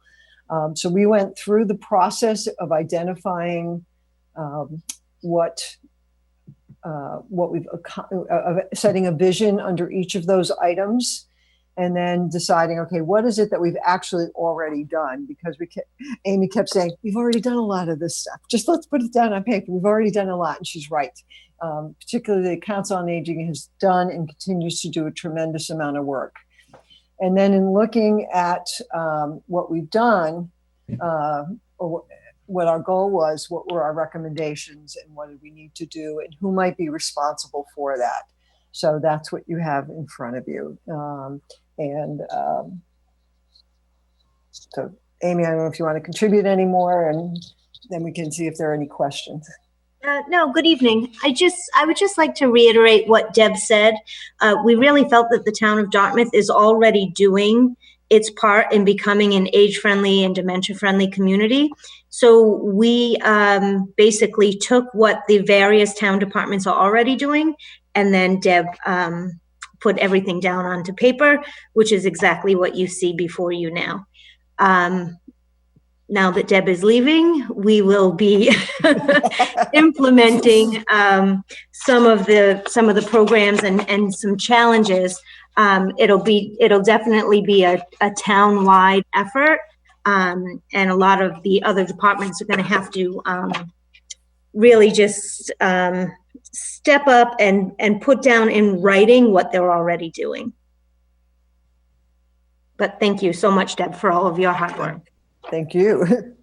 So we went through the process of identifying what we've setting a vision under each of those items, and then deciding, okay, what is it that we've actually already done? Because Amy kept saying, we've already done a lot of this stuff. Just let's put it down on paper. We've already done a lot, and she's right. Particularly the Council on Aging has done and continues to do a tremendous amount of work. And then in looking at what we've done, or what our goal was, what were our recommendations, and what did we need to do, and who might be responsible for that. So that's what you have in front of you. So Amy, I don't know if you want to contribute any more, and then we can see if there are any questions. No, good evening. I would just like to reiterate what Deb said. We really felt that the town of Dartmouth is already doing its part in becoming an age-friendly and dementia-friendly community. So we basically took what the various town departments are already doing, and then Deb put everything down onto paper, which is exactly what you see before you now. Now that Deb is leaving, we will be implementing some of the programs and some challenges. It'll definitely be a town-wide effort, and a lot of the other departments are going to have to really just step up and put down in writing what they're already doing. But thank you so much, Deb, for all of your hard work. Thank you.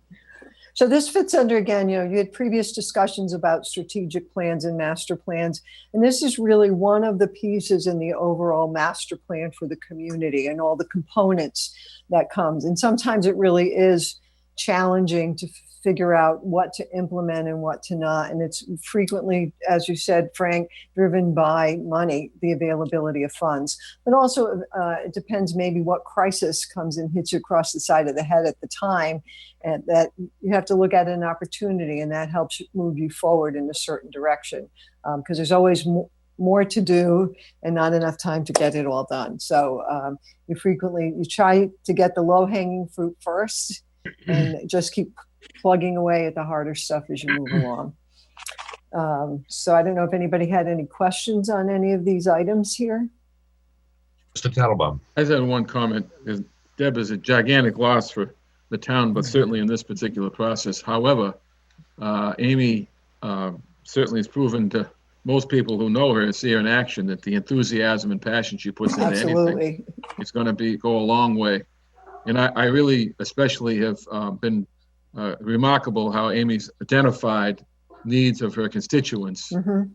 So this fits under, again, you had previous discussions about strategic plans and master plans, and this is really one of the pieces in the overall master plan for the community and all the components that comes. And sometimes it really is challenging to figure out what to implement and what to not. And it's frequently, as you said, Frank, driven by money, the availability of funds. But also it depends maybe what crisis comes and hits you across the side of the head at the time, and that you have to look at an opportunity, and that helps move you forward in a certain direction. Because there's always more to do and not enough time to get it all done. So you try to get the low-hanging fruit first and just keep plugging away at the harder stuff as you move along. So I don't know if anybody had any questions on any of these items here. Mr. Tattlebaum. I just had one comment. Deb is a gigantic loss for the town, but certainly in this particular process. However, Amy certainly has proven to most people who know her and see her in action that the enthusiasm and passion she puts into anything is going to go a long way. And I really especially have been remarkable how Amy's identified needs of her constituents. Mm-hmm.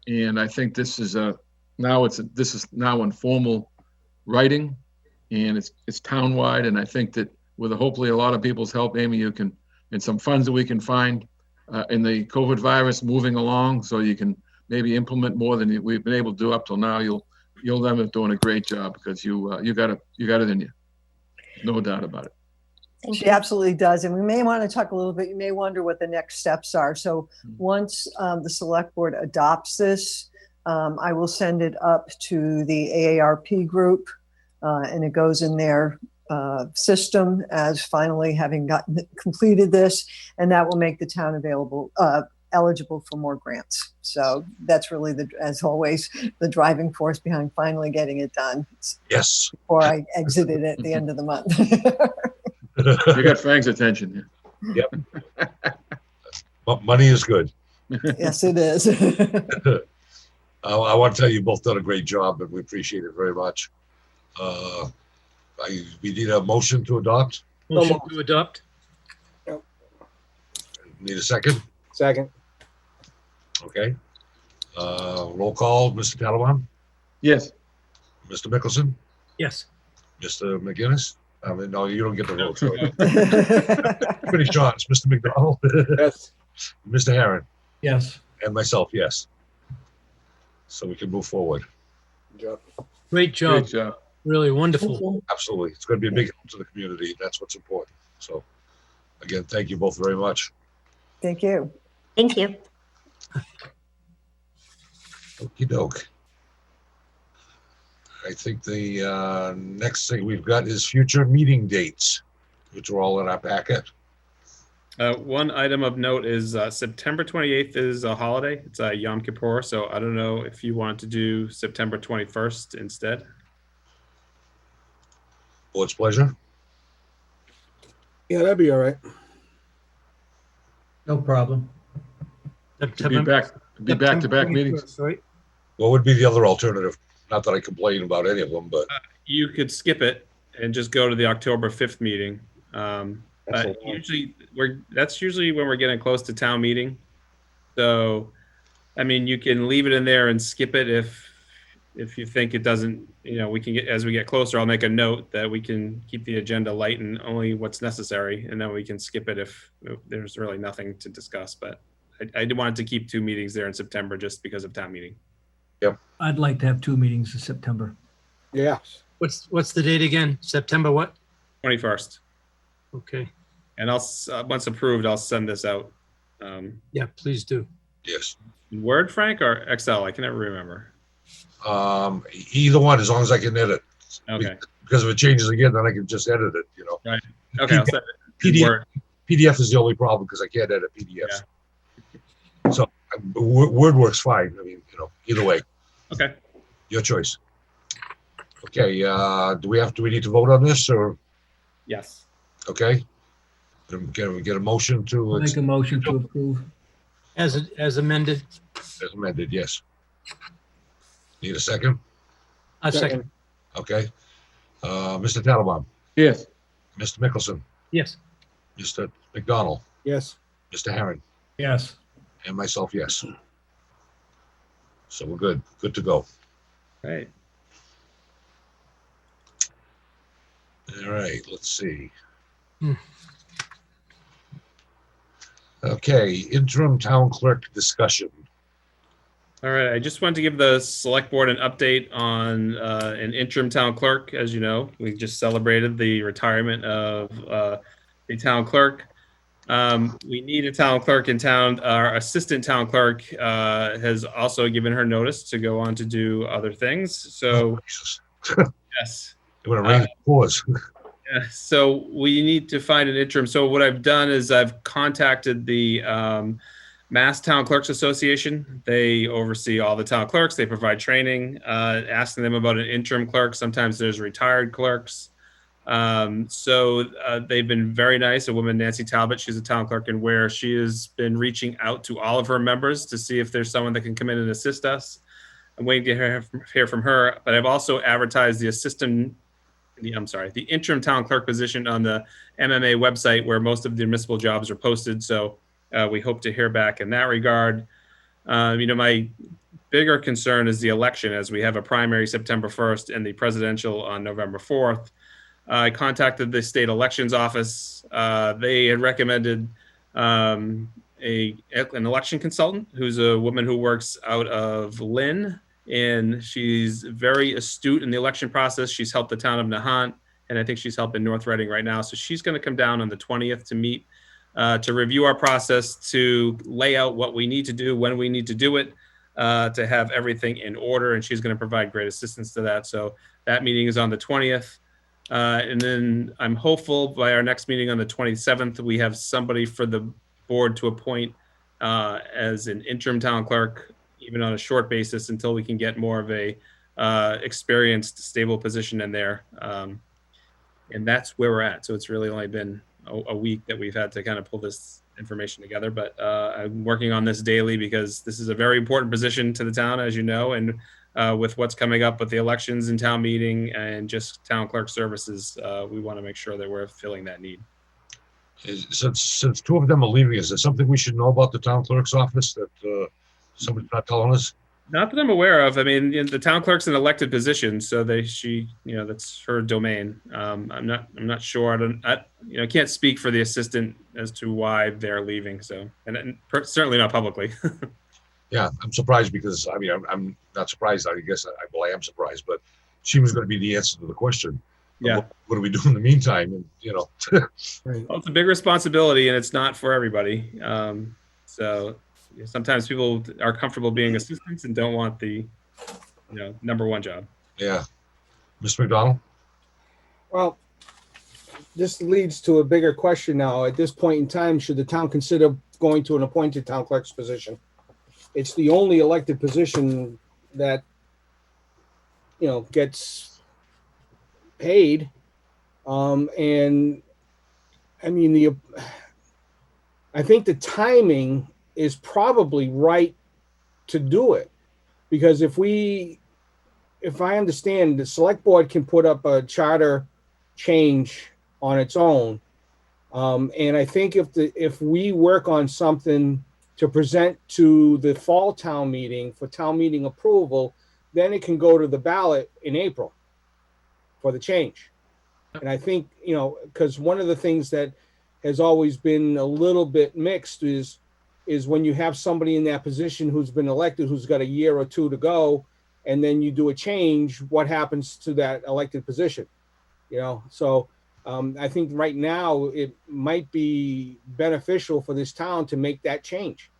And I think this is now in formal writing, and it's townwide. And I think that with hopefully a lot of people's help, Amy, you can, and some funds that we can find in the COVID virus moving along, so you can maybe implement more than we've been able to do up till now, you'll end up doing a great job because you got it in you. No doubt about it. She absolutely does. And we may want to talk a little bit, you may wonder what the next steps are. So once the select board adopts this, I will send it up to the AARP group and it goes in their system as finally having completed this, and that will make the town eligible for more grants. So that's really, as always, the driving force behind finally getting it done. Yes. Before I exited at the end of the month. You got Frank's attention. Yep. But money is good. Yes, it is. I want to tell you both done a great job, and we appreciate it very much. We need a motion to adopt. Motion to adopt. Need a second? Second. Okay. Roll call, Mr. Catalan, Yes. Mr. Mickelson, Yes. Mr. McGinnis. I mean, no, you don't get the vote. So. Pretty shots, Mr. McDonald. Yes. Mr. Herron. Yes. And myself, yes. So we can move forward. Good job. Great job. Great job. Really wonderful. Absolutely. It's going to be a big help to the community. That's what's important. So again, thank you both very much. Thank you. Thank you. Okey doke. I think the next thing we've got is future meeting dates, which are all in our packet. One item of note is September 28th is a holiday. It's Yom Kippur. So I don't know if you want to do September 21st instead. Board's pleasure. Yeah, that'd be all right. No problem. Be back to back meetings. Right? What would be the other alternative? Not that I complain about any of them, but You could skip it and just go to the October 5th meeting. But that's usually when we're getting close to town meeting. So, I mean, you can leave it in there and skip it if you think it doesn't, we can get, as we get closer, I'll make a note that we can keep the agenda light and only what's necessary, and then we can skip it if there's really nothing to discuss. But I did want to keep 2 meetings there in September just because of town meeting. Yep. I'd like to have 2 meetings in September. Yeah. What's the date again? September what? 21st. Okay. And I'll once approved, I'll send this out. Yeah, please do. yes. Word, Frank, or Excel? I can never remember. Either one, as long as I can edit. Okay. Because if it changes again, then I can just edit it, Right. Okay, I'll send it. PDF, Word. PDF is the only problem because I can't edit PDFs. So Word works fine. I mean, either way. Okay. Your choice. Okay, do we need to vote on this or? Yes. Okay. Can we get a motion to? Make a motion to approve. As amended. As amended, yes. Need a second? A second. Okay. Mr. Tattelbaum, Yes. Mr. Mickelson, Yes. Mr. McDonald, Yes. Mr. Herron, Yes. and myself, yes. So we're good. Good to go. Right. All right, let's see. Hmm. Okay, interim town clerk discussion. All right. I just wanted to give the select board an update on an interim town clerk. As you know, we just celebrated the retirement of the town clerk. We need a town clerk in town. Our assistant town clerk has also given her notice to go on to do other things. So, yes. I'm going to raise pause. Yeah, so we need to find an interim. So what I've done is I've contacted the Mass Town Clerks Association. They oversee all the town clerks. They provide training, asking them about an interim clerk. Sometimes there's retired clerks. So they've been very nice. A woman, Nancy Talbot, she's a town clerk in Ware. She has been reaching out to all of her members to see if there's someone that can come in and assist us. I'm waiting to hear from her, but I've also advertised the interim town clerk position on the MMA website where most of the municipal jobs are posted. So we hope to hear back in that regard. My bigger concern is the election, as we have a primary September 1st and the presidential on November 4th. I contacted the state elections office. They had recommended an election consultant who's a woman who works out of Lynn, and she's very astute in the election process. She's helped the town of Nahant, and I think she's helping North Reading right now. So she's going to come down on the 20th to meet, to review our process, to lay out what we need to do, when we need to do it, to have everything in order. And she's going to provide great assistance to that. So that meeting is on the 20th. And then I'm hopeful by our next meeting on the 27th, we have somebody for the board to appoint as an interim town clerk, even on a short basis, until we can get more of a experienced, stable position in there. And that's where we're at. So it's really only been a week that we've had to kind of pull this information together. But I'm working on this daily because this is a very important position to the town, as you know, and with what's coming up with the elections and town meeting and just town clerk services, we want to make sure that we're filling that need. Since two of them are leaving, is there something we should know about the town clerk's office that somebody's not telling us? Not that I'm aware of. I mean, the town clerk's an elected position, so that's her domain. I'm not sure. I can't speak for the assistant as to why they're leaving. So, and certainly not publicly. Yeah, I'm surprised because, I mean, I'm not surprised. I guess I am surprised, but she was going to be the answer to the question. Yeah. What do we do in the meantime? And, Well, it's a big responsibility, and it's not for everybody. So sometimes people are comfortable being assistants and don't want the, number one job. Yeah. Mr. McDonald? Well, this leads to a bigger question now. At this point in time, should the town consider going to an appointed town clerk's position? It's the only elected position that, gets paid. And I mean, I think the timing is probably right to do it, because if I understand, the select board can put up a charter change on its own. And I think if we work on something to present to the fall town meeting for town meeting approval, then it can go to the ballot in April for the change. And I think, because one of the things that has always been a little bit mixed is when you have somebody in that position who's been elected, who's got a year or two to go, and then you do a change, what happens to that elected position? So I think right now it might be beneficial for this town to make that change.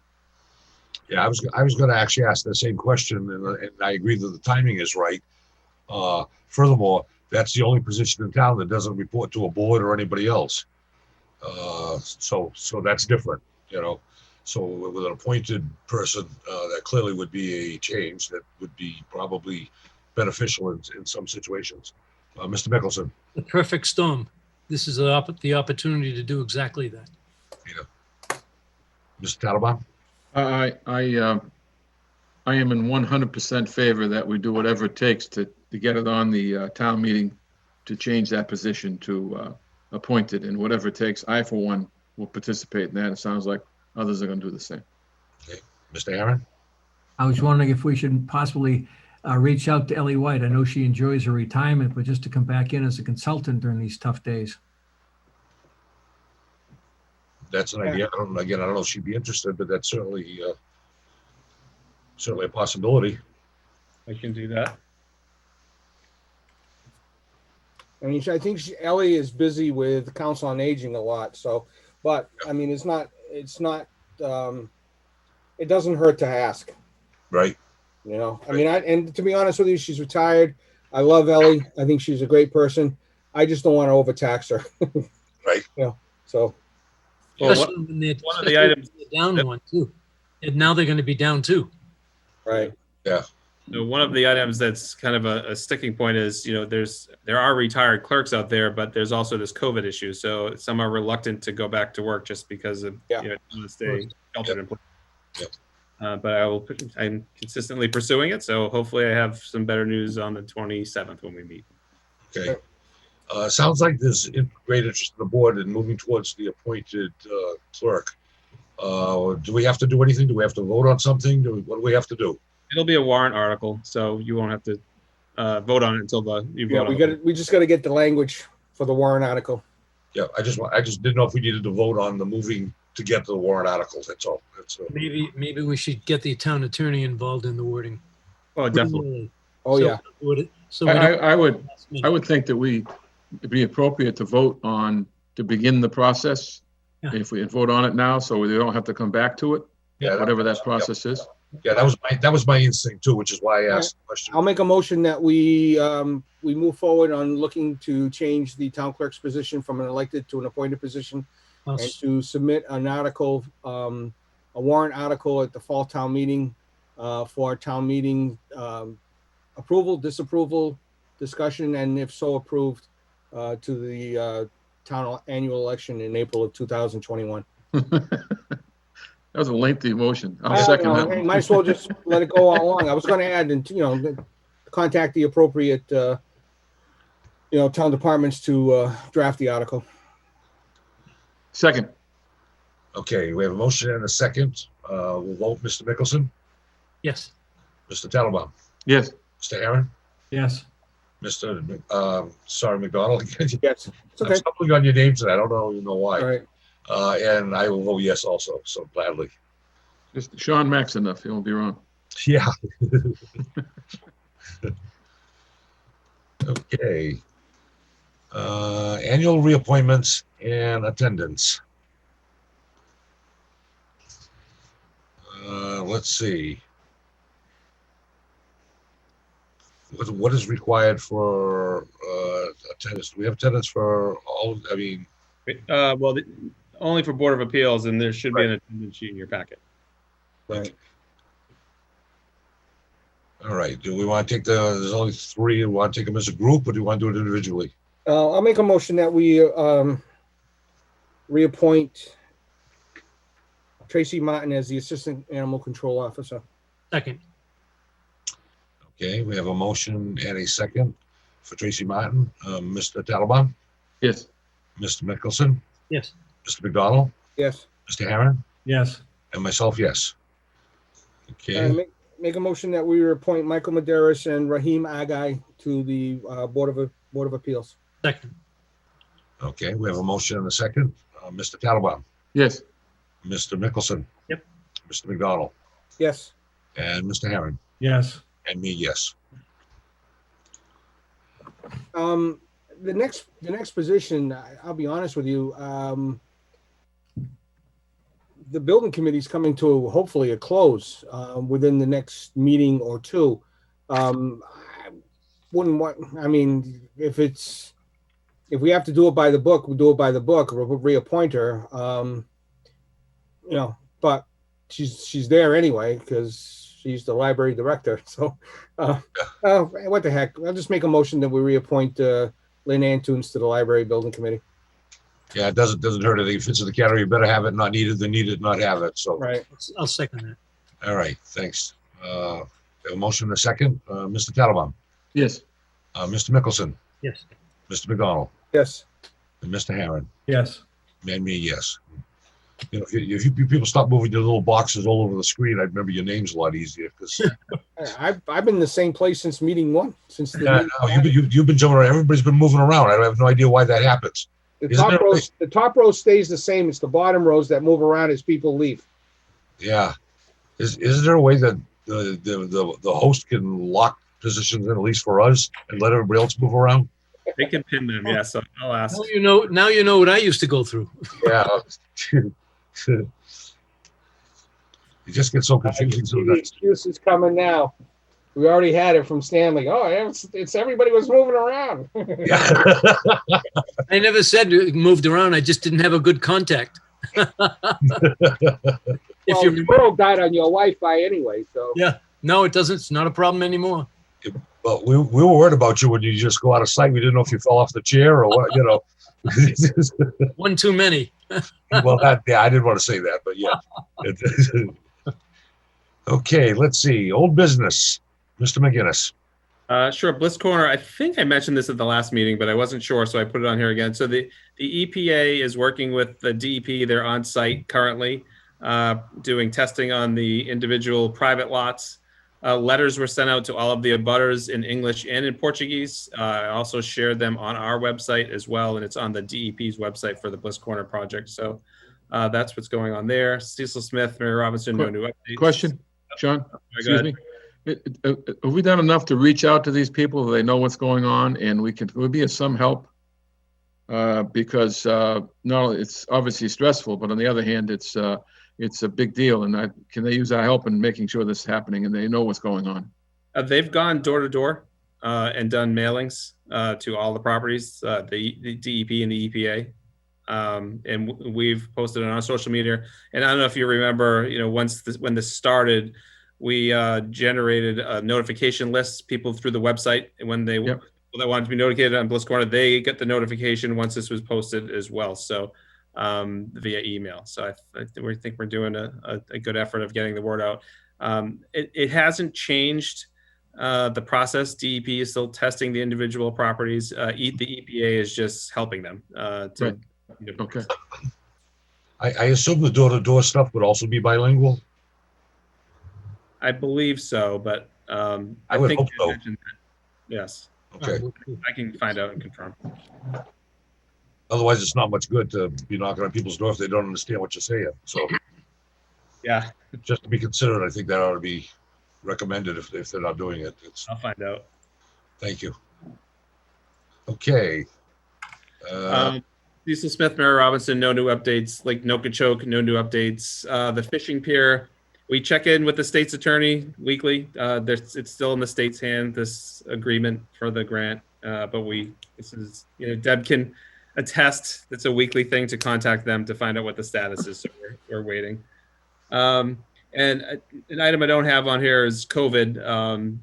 Yeah, I was going to actually ask the same question, and I agree that the timing is right. Furthermore, that's the only position in town that doesn't report to a board or anybody else. So that's different, So with an appointed person, that clearly would be a change that would be probably beneficial in some situations. Mr. Mickelson. The perfect storm. This is the opportunity to do exactly that. Mr. Tattelbaum? I am in 100% favor that we do whatever it takes to get it on the town meeting to change that position to appointed, and whatever it takes. I, for one, will participate in that. It sounds like others are going to do the same. Okay. Mr. Aaron? I was wondering if we should possibly reach out to Ellie White. I know she enjoys her retirement, but just to come back in as a consultant during these tough days. That's an idea. I don't know if she'd be interested, but that's certainly a possibility. I can do that. I mean, I think Ellie is busy with Council on Aging a lot. So, but I mean, it doesn't hurt to ask. Right. I mean, and to be honest with you, she's retired. I love Ellie. I think she's a great person. I just don't want to overtax her. Right. So. Especially when they're down one too. And now they're going to be down two. Right. Yeah. So one of the items that's kind of a sticking point is, there are retired clerks out there, but there's also this COVID issue. So some are reluctant to go back to work just because of want to stay sheltered in place. But I'm consistently pursuing it. So hopefully I have some better news on the 27th when we meet. Okay. Sounds like there's great interest in the board in moving towards the appointed clerk. Do we have to do anything? Do we have to vote on something? What do we have to do? It'll be a warrant article, so you won't have to vote on it until you vote. We just got to get the language for the warrant article. Yeah, I just didn't know if we needed to vote on the moving to get to the warrant article. That's all. That's Maybe we should get the town attorney involved in the wording. Oh, definitely. Oh, yeah. So we don't- I would think that it'd be appropriate to vote on, to begin the process. Yeah. If we vote on it now, so we don't have to come back to it, Yeah, whatever that process is. Yeah, that was my instinct too, which is why I asked the question. I'll make a motion that we move forward on looking to change the town clerk's position from an elected to an appointed position, and to submit an article, a warrant article at the fall town meeting, for our town meeting, approval, disapproval, discussion, and if so approved, to the town annual election in April of 2021. That was a lengthy motion. I'll second that. Hey, one. might as well just let it go all along. I was going to add, and contact the appropriate, town departments to draft the article. Second. Okay, we have a motion and a second. We'll vote. Mr. Mickelson, Yes. Mr. Tattelbaum, Yes. Mr. Aaron, Yes. Mr. McDonald. Yes. It's okay. I'm stumbling on your names and I don't know why. All right. And I will vote yes also, so gladly. Just Sean Max enough. He won't be wrong. Yeah. Okay. Annual reappointments and attendance. Let's see. What is required for attendance? Do we have attendance for all? I mean, Well, only for Board of Appeals, and there should be an attendance sheet in your packet. Right. All right. Do we want to take there's only three. Do we want to take them as a group, or do you want to do it individually? I'll make a motion that we reappoint Tracy Martin as the Assistant Animal Control Officer. Second. Okay, we have a motion and a second for Tracy Martin. Mr. Tattelbaum, Yes. Mr. Mickelson, Yes. Mr. McDonald, Yes. Mr. Herron, Yes. and myself, yes. Okay, Make a motion that we appoint Michael Maderas and Raheem Agai to the Board of Appeals. Second. okay, we have a motion and a second. Mr. Tattelbaum, Yes. Mr. Mickelson. Yep. Mr. McDonald, Yes. and Mr. Herron, Yes. and me, yes. The next position, I'll be honest with you, the building committee's coming to hopefully a close within the next meeting or two. I wouldn't want, I mean, if we have to do it by the book, we'll do it by the book, or we'll reappoint her. But she's there anyway because she's the library director. So what the heck? I'll just make a motion that we reappoint Lynn Antunes to the library building committee. Yeah, it doesn't hurt it. If it fits in the category, you better have it, not needed, than needed, not have it. So, Right. I'll second that. all right, thanks. We have a motion and a second. Mr. Tattelbaum, Yes. Mr. Mickelson, Yes. Mr. McDonald, Yes. and Mr. Herron, Yes. and me, yes. You know, if you people stop moving your little boxes all over the screen, I'd remember your names a lot easier. Because I've been in the same place since meeting one. Since the you've been jumping around. Everybody's been moving around. I have no idea why that happens. the top row stays the same. It's the bottom rows that move around as people leave. Yeah, is there a way that the host can lock positions in, at least for us, and let everybody else move around? They can pin them, yes. I'll ask. Now you know what I used to go through. Yeah. You just get so confusing The sometimes. excuse is coming now. We already had it from Stanley. Oh, it's everybody was moving around. I never said it moved around. I just didn't have a good contact. Well, the world died on your Wi-Fi anyway, so. Yeah. No, it doesn't. It's not a problem anymore. But we were worried about you when you just go out of sight. We didn't know if you fell off the chair or what, you know. One too many. Well, I didn't want to say that, but yeah. Okay, let's see. Old business, Mr. McGinnis. Sure. Bliss Corner. I think I mentioned this at the last meeting, but I wasn't sure, so I put it on here again. So the EPA is working with the DEP. They're on site currently doing testing on the individual private lots. Letters were sent out to all of the abutters in English and in Portuguese. I also shared them on our website as well, and it's on the DEP's website for the Bliss Corner project. So That's what's going on there. Cecil Smith, Mary Robinson, no new updates. Question, John? Go Excuse ahead. me. Have we done enough to reach out to these people? They know what's going on, and we'll be of some help? Because not only it's obviously stressful, but on the other hand, it's a big deal. And can they use our help in making sure this is happening and they know what's going on? They've gone door to door and done mailings to all the properties, the DEP and the EPA. And we've posted on our social media. And I don't know if you remember, when this started, we generated a notification list, people through the website, and when they that wanted to be notified on Bliss Corner, they get the notification once this was posted as well. So via email. So we think we're doing a good effort of getting the word out. It hasn't changed the process. DEP is still testing the individual properties. The EPA is just helping them. Right. Okay. I assume the door-to-door stuff would also be bilingual? I believe so, but I would hope so. Yes. Okay. I can find out and confirm. Otherwise, it's not much good to be knocking on people's door if they don't understand what you're saying. So, yeah, just to be considered, I think that ought to be recommended if they're not doing it. I'll find out. Thank you. Okay. Cecil Smith, Mary Robinson, no new updates. Lake Nokichoke, no new updates. The fishing pier, we check in with the state's attorney weekly. It's still in the state's hand, this agreement for the grant. But Deb can attest. It's a weekly thing to contact them to find out what the status is. So we're waiting. And an item I don't have on here is COVID. I'm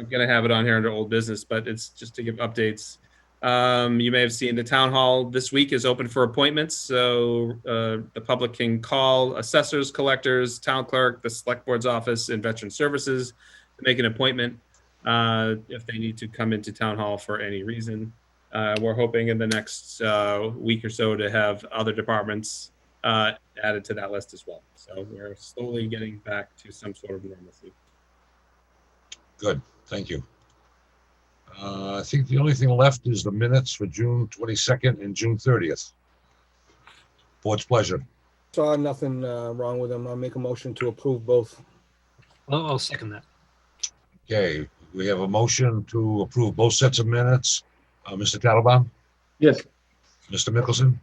going to have it on here under old business, but it's just to give updates. You may have seen the town hall this week is open for appointments. So the public can call assessors, collectors, town clerk, the select board's office, and veteran services to make an appointment if they need to come into town hall for any reason. We're hoping in the next week or so to have other departments added to that list as well. So we're slowly getting back to some sort of normalcy. Good. Thank you. I think the only thing left is the minutes for June 22nd and June 30th. Board's pleasure. Saw nothing wrong with them. I'll make a motion to approve both. I'll second that. Okay, we have a motion to approve both sets of minutes. Mr. Tattelbaum? Yes. Mr. Mickelson?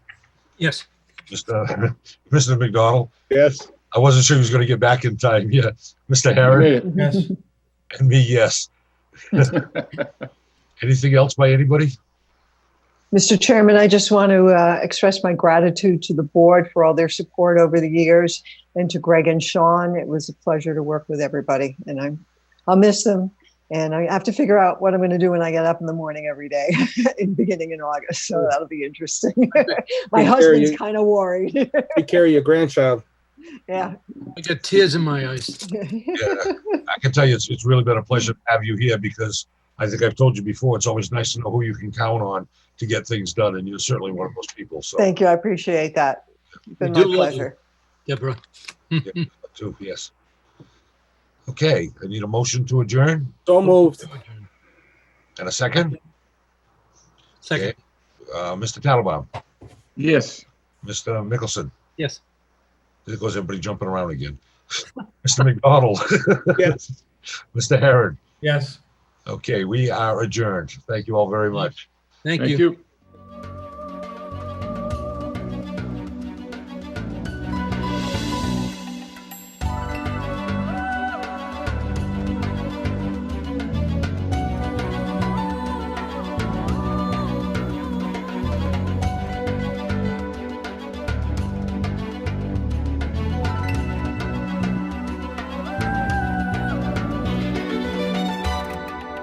Yes. Mr. McDonald? Yes. I wasn't sure he was going to get back in time. Yes. Mr. Herron? Yes. And me, yes. Anything else by anybody? Mr. Chairman, I just want to express my gratitude to the board for all their support over the years, and to Greg and Sean. It was a pleasure to work with everybody, and I'll miss them. And I have to figure out what I'm going to do when I get up in the morning every day, beginning in August. So that'll be interesting. My husband's kind of worried. Take care of your grandchild. Yeah. I got tears in my eyes. Yeah, I can tell you it's really been a pleasure to have you here, because I think I've told you before, it's always nice to know who you can count on to get things done, and you're certainly one of those people. So Thank you. I appreciate that. It's been my pleasure. Deborah. Yeah, too, yes. Okay, I need a motion to adjourn. So moved. And a second? Second. Okay. Mr. Tattelbaum? Yes. Mr. Mickelson? Yes. There goes everybody jumping around again. Mr. McDonald? Yes. Mr. Herron? Yes. Okay, we are adjourned. Thank you all very much. Thank Thank you. you.